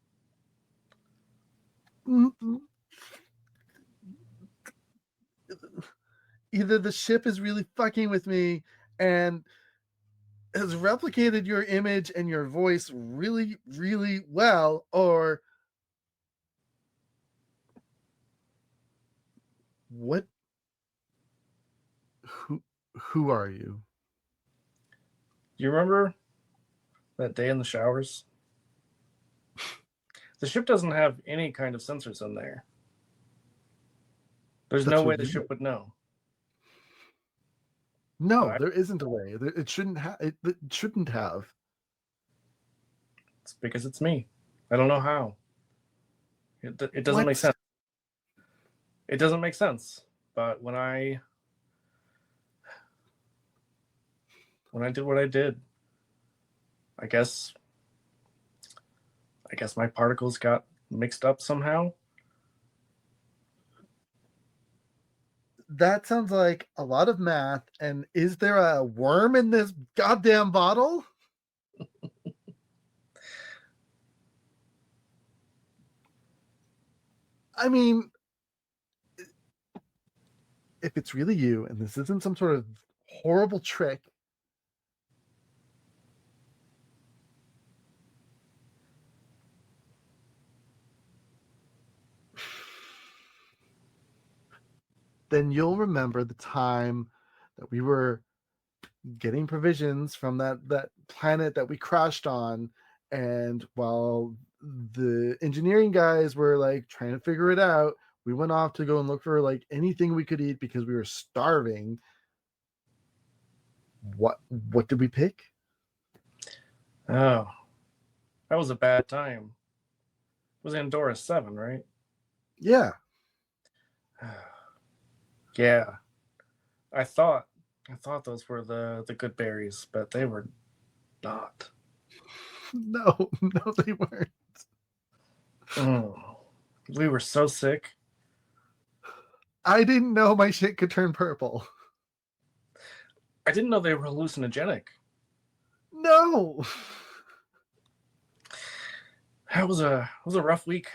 Either the ship is really fucking with me and has replicated your image and your voice really, really well, or what? Who are you? You remember that day in the showers? The ship doesn't have any kind of sensors in there. There's That's no what way the you ship would know. No, But there isn't a way. It shouldn't have. It shouldn't have. it's because it's me. I don't know how. It doesn't What? make sense. It doesn't make sense. But when I did what I did, I guess my particles got mixed up somehow. That sounds like a lot of math. And is there a worm in this goddamn bottle? I mean, if it's really you and this isn't some sort of horrible trick, then you'll remember the time that we were getting provisions from that planet that we crashed on, and while the engineering guys were like trying to figure it out, we went off to go and look for like anything we could eat because we were starving. What did we pick? Oh, that was a bad time. It was Andorra 7, right? Yeah. Yeah. I thought those were the good berries, but they were not. No, no, they weren't. Mm. We were so sick. I didn't know my shit could turn purple. I didn't know they were hallucinogenic. No. That was a rough week.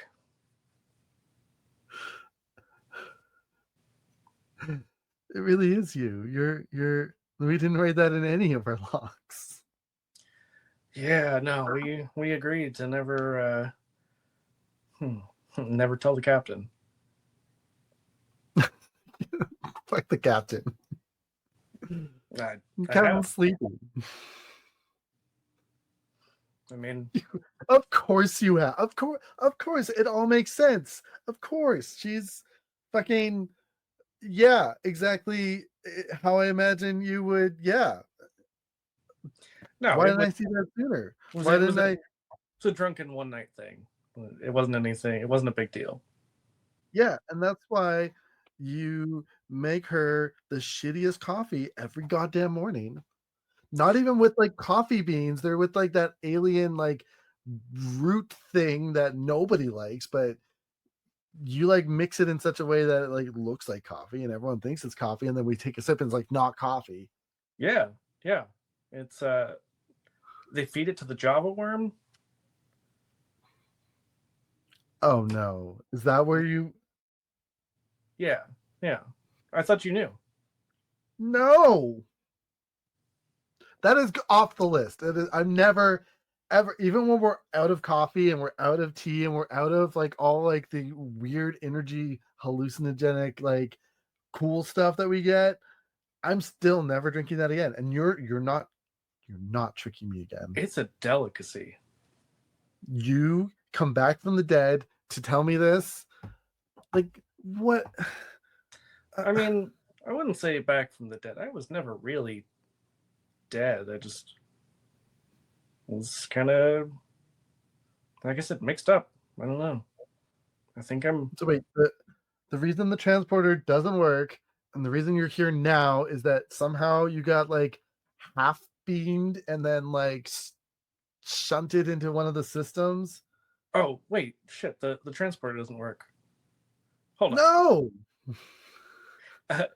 It really is you. You're we didn't write that in any of our logs. Yeah, no, we agreed to never never tell the captain. Fuck the captain. I Captain's have. sleeping. I mean, Of course you have. Of course. It all makes sense. Of course. She's fucking yeah, exactly how I imagine you would. Yeah. no, Why didn't I see that sooner? Why it was didn't I? a drunken one night thing. It wasn't anything. It wasn't a big deal. Yeah, and that's why you make her the shittiest coffee every goddamn morning. Not even with like coffee beans. They're with like that alien like root thing that nobody likes, but you like mix it in such a way that it like looks like coffee and everyone thinks it's coffee, and then we take a sip and it's like not coffee. Yeah, yeah. It's they feed it to the Java worm. Oh no. Is that where you Yeah, yeah. I thought you knew. No. That is off the list. I'm never ever, even when we're out of coffee and we're out of tea and we're out of like all like the weird energy hallucinogenic like cool stuff that we get, I'm still never drinking that again. And you're not tricking me again. It's a delicacy. You come back from the dead to tell me this? Like what? I mean, I wouldn't say back from the dead. I was never really dead. I just was kind of, like I said, mixed up. I don't know. I think I'm. So wait, the reason the transporter doesn't work and the reason you're here now is that somehow you got like half beamed and then like shunted into one of the systems. Oh wait, shit. The transporter doesn't work. Hold on. No.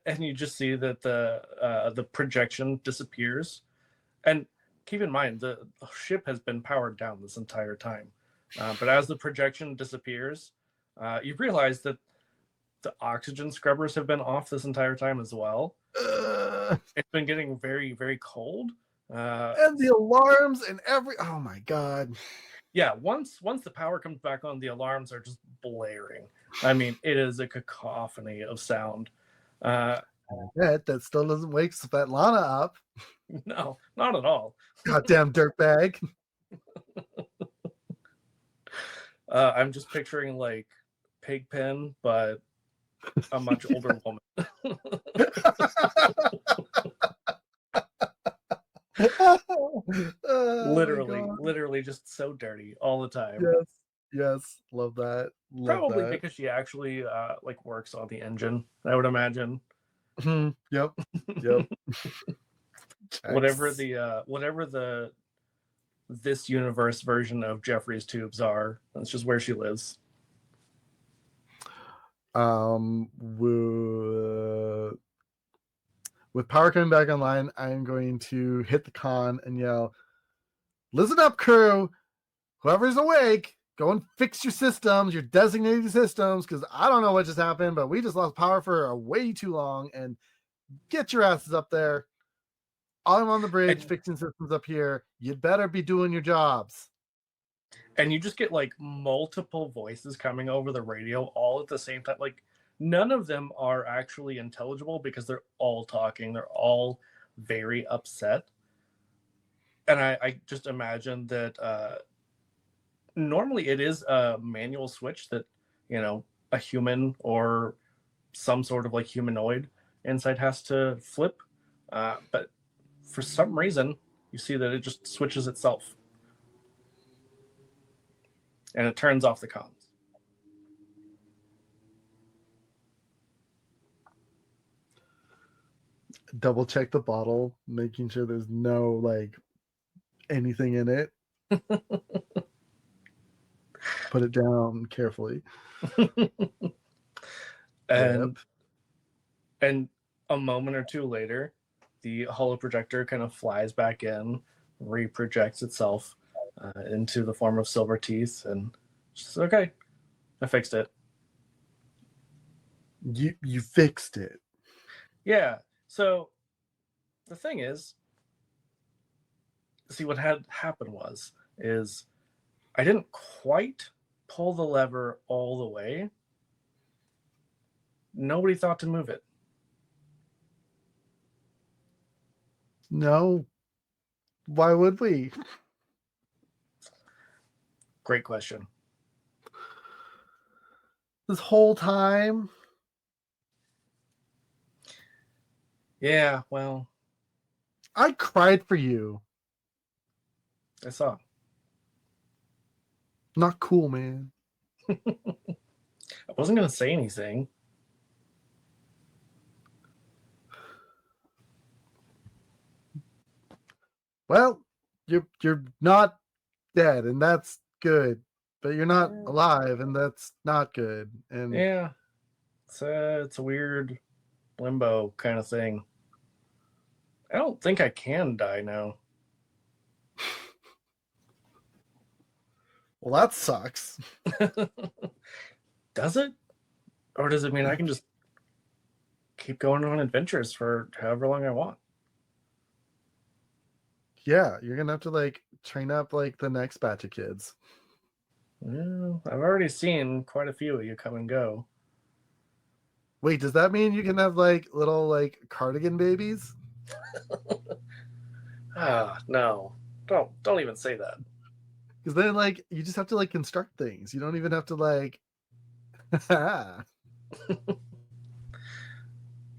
And you just see that the projection disappears. And keep in mind, the ship has been powered down this entire time. But as the projection disappears, you realize that the oxygen scrubbers have been off this entire time as well. It's been getting very, very cold. And the alarms and oh my god. Yeah, once the power comes back on, the alarms are just blaring. I mean, it is a cacophony of sound. That still doesn't wake Svetlana up. No, not at all. Goddamn dirtbag. I'm just picturing like Pigpen, but a much older woman. Literally just so dirty all the time. Yes, love that. Probably because she actually like works on the engine, I would imagine. Yep. whatever the this universe version of Jeffrey's tubes are, that's just where she lives. With power coming back online, I'm going to hit the con and yell, "Listen up, crew! Whoever's awake, go and fix your systems, your designated systems, because I don't know what just happened, but we just lost power for way too long, and get your asses up there. I'm on the bridge fixing systems up here. You'd better be doing your jobs." And you just get like multiple voices coming over the radio all at the same time. Like none of them are actually intelligible because they're all talking. They're all very upset. And I just imagine that normally it is a manual switch that, a human or some sort of like humanoid inside has to flip. But for some reason, you see that it just switches itself. And it turns off the comms. Double check the bottle, making sure there's no like anything in it. Put it down carefully. And a moment or two later, the holo projector kind of flies back in, reprojects itself into the form of silver teeth, and just okay, I fixed it. You fixed it. Yeah. So the thing is, see what had happened is I didn't quite pull the lever all the way. Nobody thought to move it. No. Why would we? Great question. This whole time? Yeah, well, I cried for you. I saw. Not cool, man. I wasn't going to say anything. Well, you're not dead, and that's good. But you're not alive, and that's not good. And yeah, it's a weird limbo kind of thing. I don't think I can die now. Well, that sucks. Does it? Or does it mean I can just keep going on adventures for however long I want? Yeah, you're gonna have to like train up like the next batch of kids. Well, I've already seen quite a few of you come and go. Wait, does that mean you can have like little like cardigan babies? Ah, no. Don't even say that. Because then like you just have to like construct things. You don't even have to like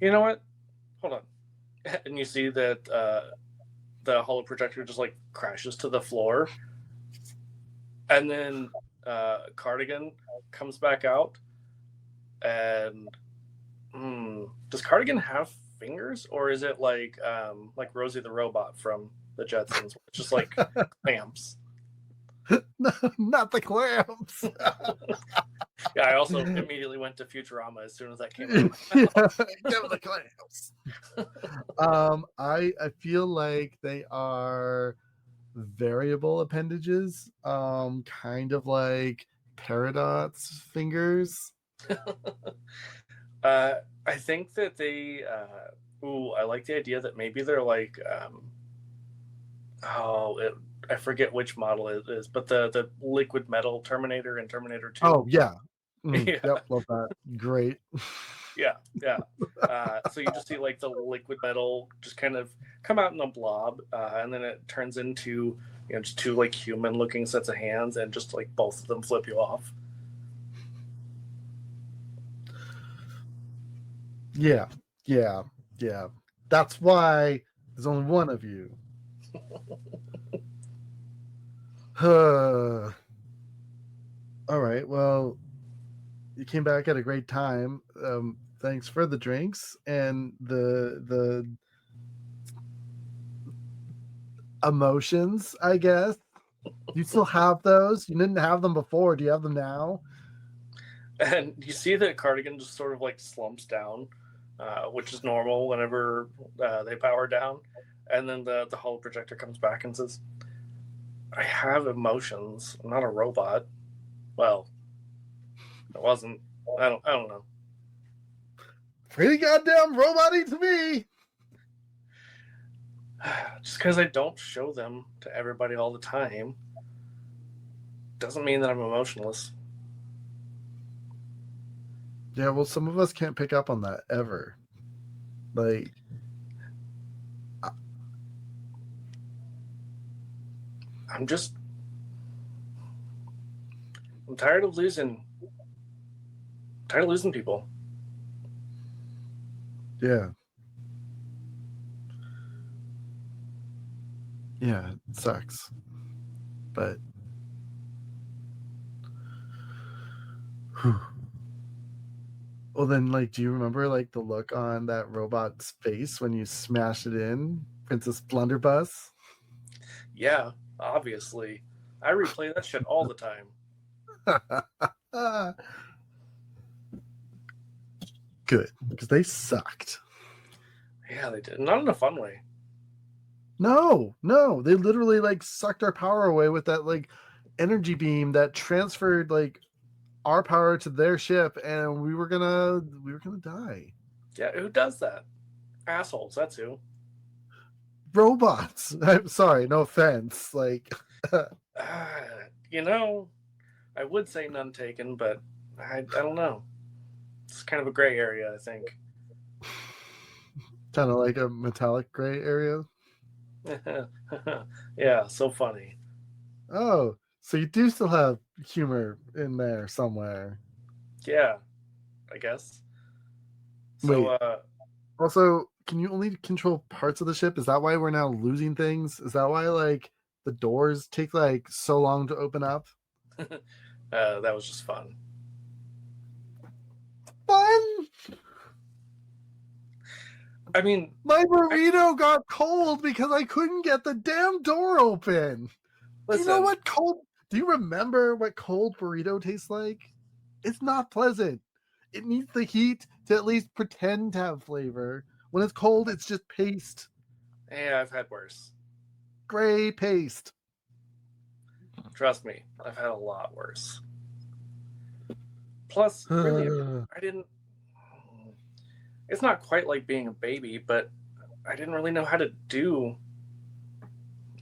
You know what? Hold on. And you see that the holo projector just like crashes to the floor, and then Cardigan comes back out, and does Cardigan have fingers, or is it like Rosie the robot from the Jetsons? It's just like clamps. no, not the clamps. Yeah, I also immediately went to Futurama as soon as that came out. Yeah, give it the clamps. I feel like they are variable appendages, kind of like Peridot's fingers. I think that they. I like the idea that maybe they're like. I forget which model it is, but the liquid metal Terminator and Terminator Two. Oh yeah. Yeah, Yep, love that. Great. yeah, yeah. So you just see like the liquid metal just kind of come out in a blob, and then it turns into just two like human-looking sets of hands, and just like both of them flip you off. Yeah, yeah, yeah. That's why there's only one of you. All right. Well, you came back at a great time. Thanks for the drinks and the emotions, I guess. You still have those? You didn't have them before. Do you have them now? And you see that Cardigan just sort of like slumps down, which is normal whenever they power down. And then the holo projector comes back and says, "I have emotions. I'm not a robot." Well, it wasn't. I don't know. Pretty goddamn robot-y to me. Just because I don't show them to everybody all the time doesn't mean that I'm emotionless. Yeah, well, some of us can't pick up on that ever. Like, I'm just. I'm tired of losing. Tired of losing people. yeah. Yeah, it sucks. But whew. Well, then, like, do you remember like the look on that robot's face when you smash it in, Princess Blunderbuss? Yeah, obviously. I replay that shit all the time. Good, because they sucked. Yeah, they did. Not in a fun way. No, no, they literally like sucked our power away with that like energy beam that transferred like our power to their ship, and we were gonna die. Yeah, who does that? Assholes, that's who. Robots. I'm sorry, no offense. Like, You know, I would say none taken, but I don't know. It's kind of a gray area, I think. kind of like a metallic gray area. Yeah, so funny. Oh, so you do still have humor in there somewhere. Yeah, I guess. So, Wait, also, can you only control parts of the ship? Is that why we're now losing things? Is that why like the doors take like so long to open up? that was just fun. Fun. I mean, My burrito got cold because I couldn't get the damn door open. Do you know listen, what cold? Do you remember what cold burrito tastes like? It's not pleasant. It needs the heat to at least pretend to have flavor. When it's cold, it's just paste, yeah, I've had worse. gray paste. Trust me, I've had a lot worse. Plus, really, I didn't. It's not quite like being a baby, but I didn't really know how to do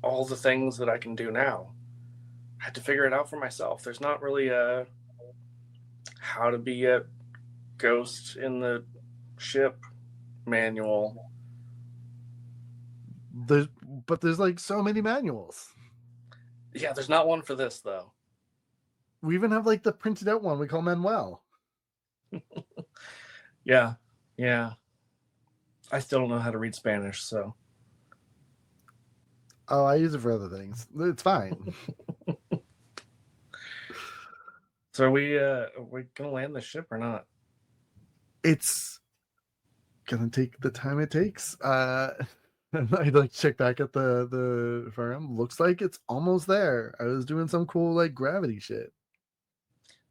all the things that I can do now. I had to figure it out for myself. There's not really a how to be a ghost in the ship manual. There's like so many manuals. Yeah, there's not one for this though. We even have like the printed out one we call Manuel. Yeah, yeah. I still don't know how to read Spanish, so. Oh, I use it for other things. It's fine. So are we gonna land the ship or not? It's gonna take the time it takes. And I like check back at the farm. Looks like it's almost there. I was doing some cool like gravity shit.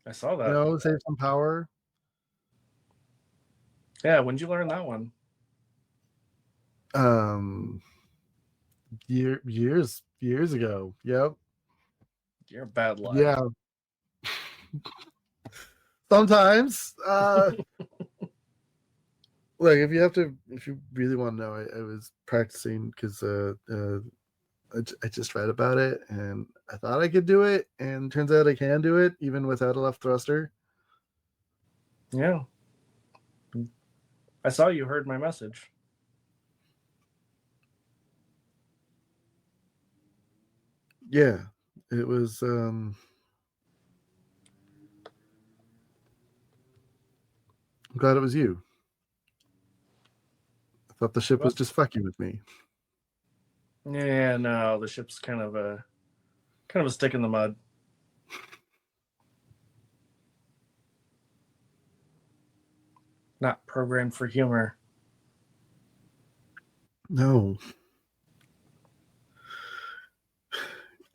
I saw You that. know, save some power. Yeah, when'd you learn that one? Um, years ago. Yep. You're a bad liar. Yeah. Sometimes. Like if you really want to know, I was practicing because I just read about it and I thought I could do it, and turns out I can do it even without a left thruster. Yeah. I saw you heard my message. Yeah, it was. I'm glad it was you. I thought the ship was Well, just fucking with me. yeah, no, the ship's kind of a stick in the mud. Not programmed for humor. No,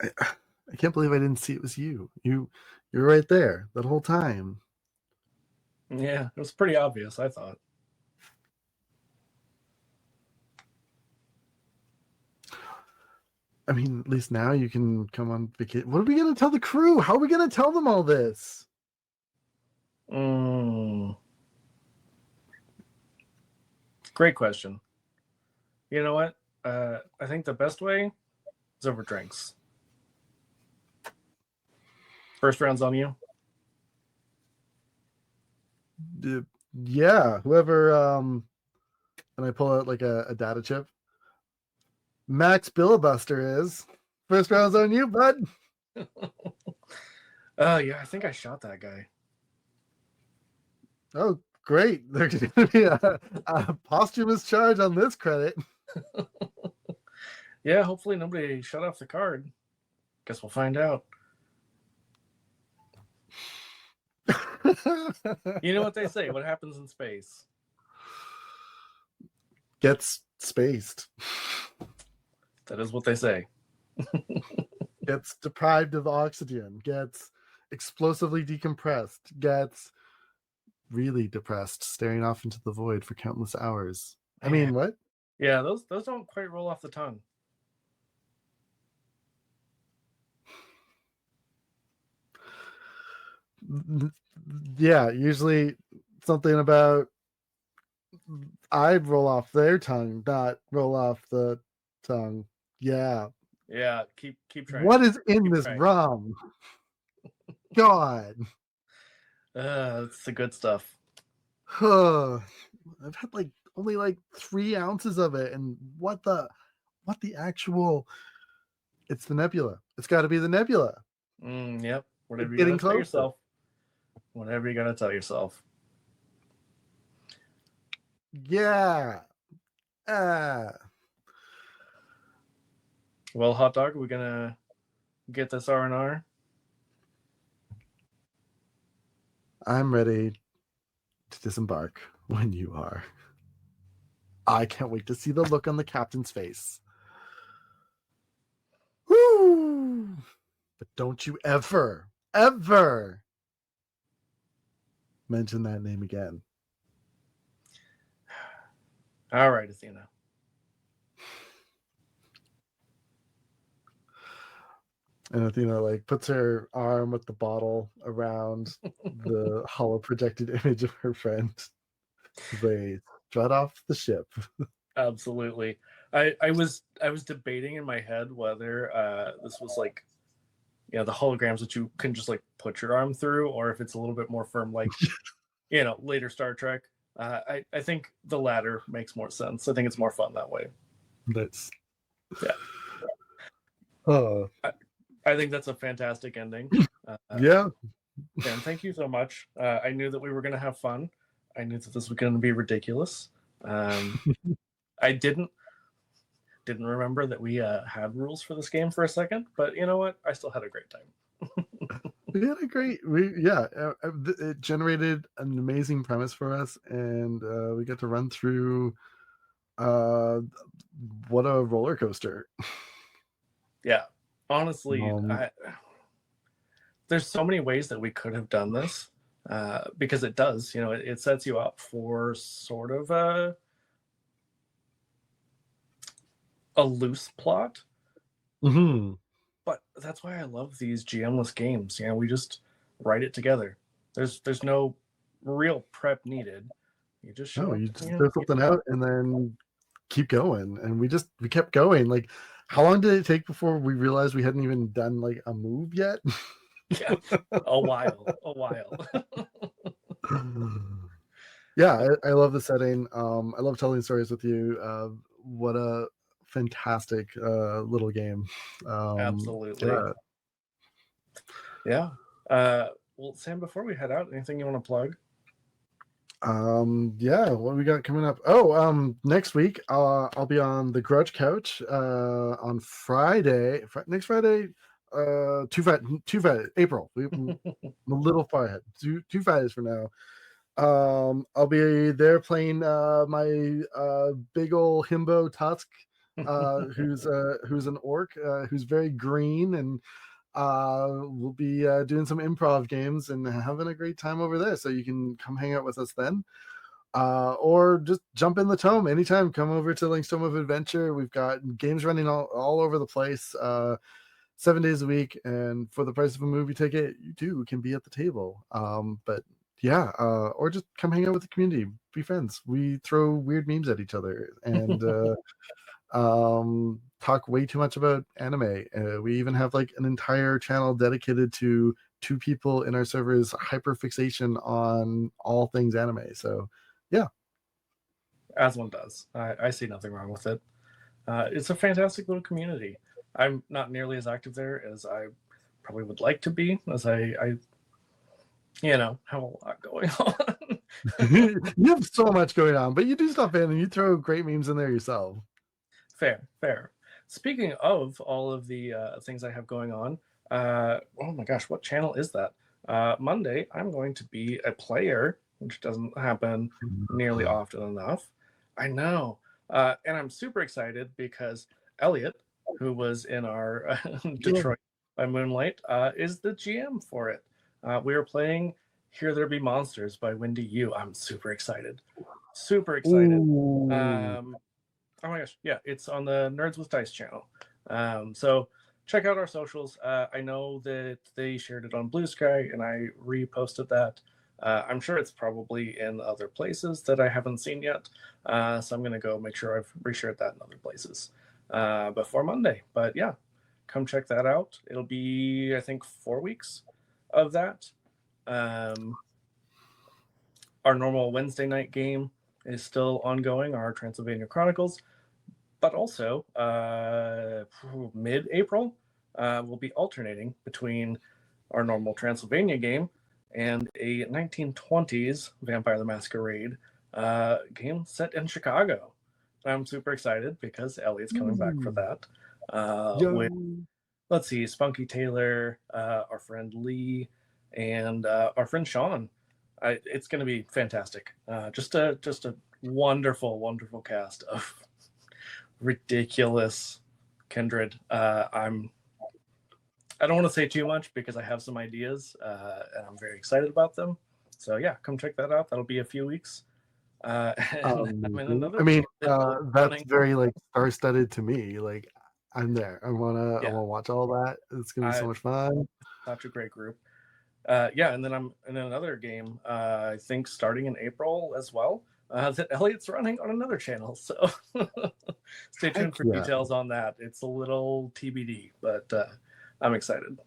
I, I can't believe I didn't see it was you. You're right there that whole time. Yeah, it was pretty obvious, I thought. I mean, at least now you can come on vacation. What are we gonna tell the crew? How are we gonna tell them all this? Great question. You know what? I think the best way is over drinks. First round's on you. Yeah, whoever. And I pull out like a data chip. Max Billabuster is. First round's on you, bud. Yeah, I think I shot that guy. Oh, great. There's going to be a posthumous charge on this credit. Yeah, hopefully nobody shut off the card. Guess we'll find out. You know what they say? What happens in space? Gets spaced. That is what they say. Gets deprived of oxygen. Gets explosively decompressed. Gets really depressed, staring off into the void for countless hours. I mean, what? Yeah, those don't quite roll off the tongue. Yeah, usually something about I roll off their tongue, not roll off the tongue. Yeah. Yeah, keep trying. What is in Keep this trying. rum? God. It's the good stuff. I've had like only like 3 ounces of it, and what the actual? It's the nebula. It's got to be the nebula. Yep. Whatever It's you getting gotta tell closer. yourself. Whatever you gotta tell yourself. Yeah. Well, hot dog, are we gonna get this R&R? I'm ready to disembark when you are. I can't wait to see the look on the captain's face. Woo! But don't you ever mention that name again. All right, Athena. And Athena like puts her arm with the bottle around the hollow projected image of her friend. They strut off the ship. Absolutely. I was debating in my head whether this was like, the holograms that you can just like put your arm through, or if it's a little bit more firm, like, later Star Trek. I think the latter makes more sense. I think it's more fun that way. That's Yeah. uh I think that's a fantastic ending. yeah. Dan, thank you so much. I knew that we were going to have fun. I knew that this was going to be ridiculous. I didn't remember that we had rules for this game for a second, but you know what? I still had a great time. We had a great it generated an amazing premise for us, and we got to run through uh what a roller coaster. Yeah, honestly, um there's so many ways that we could have done this, because it does, it sets you up for sort of a loose plot. mhm. But that's why I love these GMless games. We just write it together. There's no real prep needed. You just No, show up. you just throw something out and then keep going, and we kept going. Like, how long did it take before we realized we hadn't even done like a move yet? Yeah, a while. Yeah, I love the setting. I love telling stories with you. What a fantastic little game. Absolutely. Yeah. Yeah. Well, Sam, before we head out, anything you want to plug? Yeah, what we got coming up? Oh, next week I'll be on the Grudge Couch on Friday, next Friday, two Friday, April. I'm a little far ahead. Two Fridays from now. I'll be there playing my big old himbo Tusk, who's an orc, who's very green, and we'll be doing some improv games and having a great time over there. So you can come hang out with us then, or just jump in the tome anytime. Come over to Link's Tome of Adventure. We've got games running all over the place, 7 days a week, and for the price of a movie ticket, you too can be at the table. But yeah, or just come hang out with the community, be friends. We throw weird memes at each other and talk way too much about anime. We even have like an entire channel dedicated to two people in our servers hyperfixation on all things anime. So yeah. As one does. I see nothing wrong with it. It's a fantastic little community. I'm not nearly as active there as I probably would like to be, as I have a lot going on. You have so much going on, but you do stuff in and you throw great memes in there yourself. Fair. Speaking of all of the things I have going on, oh my gosh, what channel is that? Monday, I'm going to be a player, which doesn't happen nearly often enough. I know. And I'm super excited because Elliot, who was in our Detroit by Moonlight, is the GM for it. We are playing Here There Be Monsters by Wendy Yu. I'm super excited. Super excited. Ooh. Oh my gosh, yeah, it's on the Nerds with Dice channel. So check out our socials. I know that they shared it on Blue Sky, and I reposted that. I'm sure it's probably in other places that I haven't seen yet. So I'm going to go make sure I've reshared that in other places before Monday. But yeah, come check that out. It'll be, I think, 4 weeks of that. Our normal Wednesday night game is still ongoing, our Transylvania Chronicles. But also, mid-April, we'll be alternating between our normal Transylvania game and a 1920s Vampire the Masquerade game set in Chicago. I'm super excited because Elliot's coming back for that. With, let's see, Spunky Taylor, our friend Lee, and our friend Sean. It's going to be fantastic. Just a wonderful cast of ridiculous kindred. I don't want to say too much because I have some ideas and I'm very excited about them. So yeah, come check that out. That'll be a few weeks. I mean, that's very like star-studded to me. Like, I'm there. I wanna watch all that. It's gonna be so much fun. Such a great group. Yeah, and then I'm in another game. I think starting in April as well. that Elliot's running on another channel. So stay tuned Heck for yeah. details on that. It's a little TBD, but I'm excited.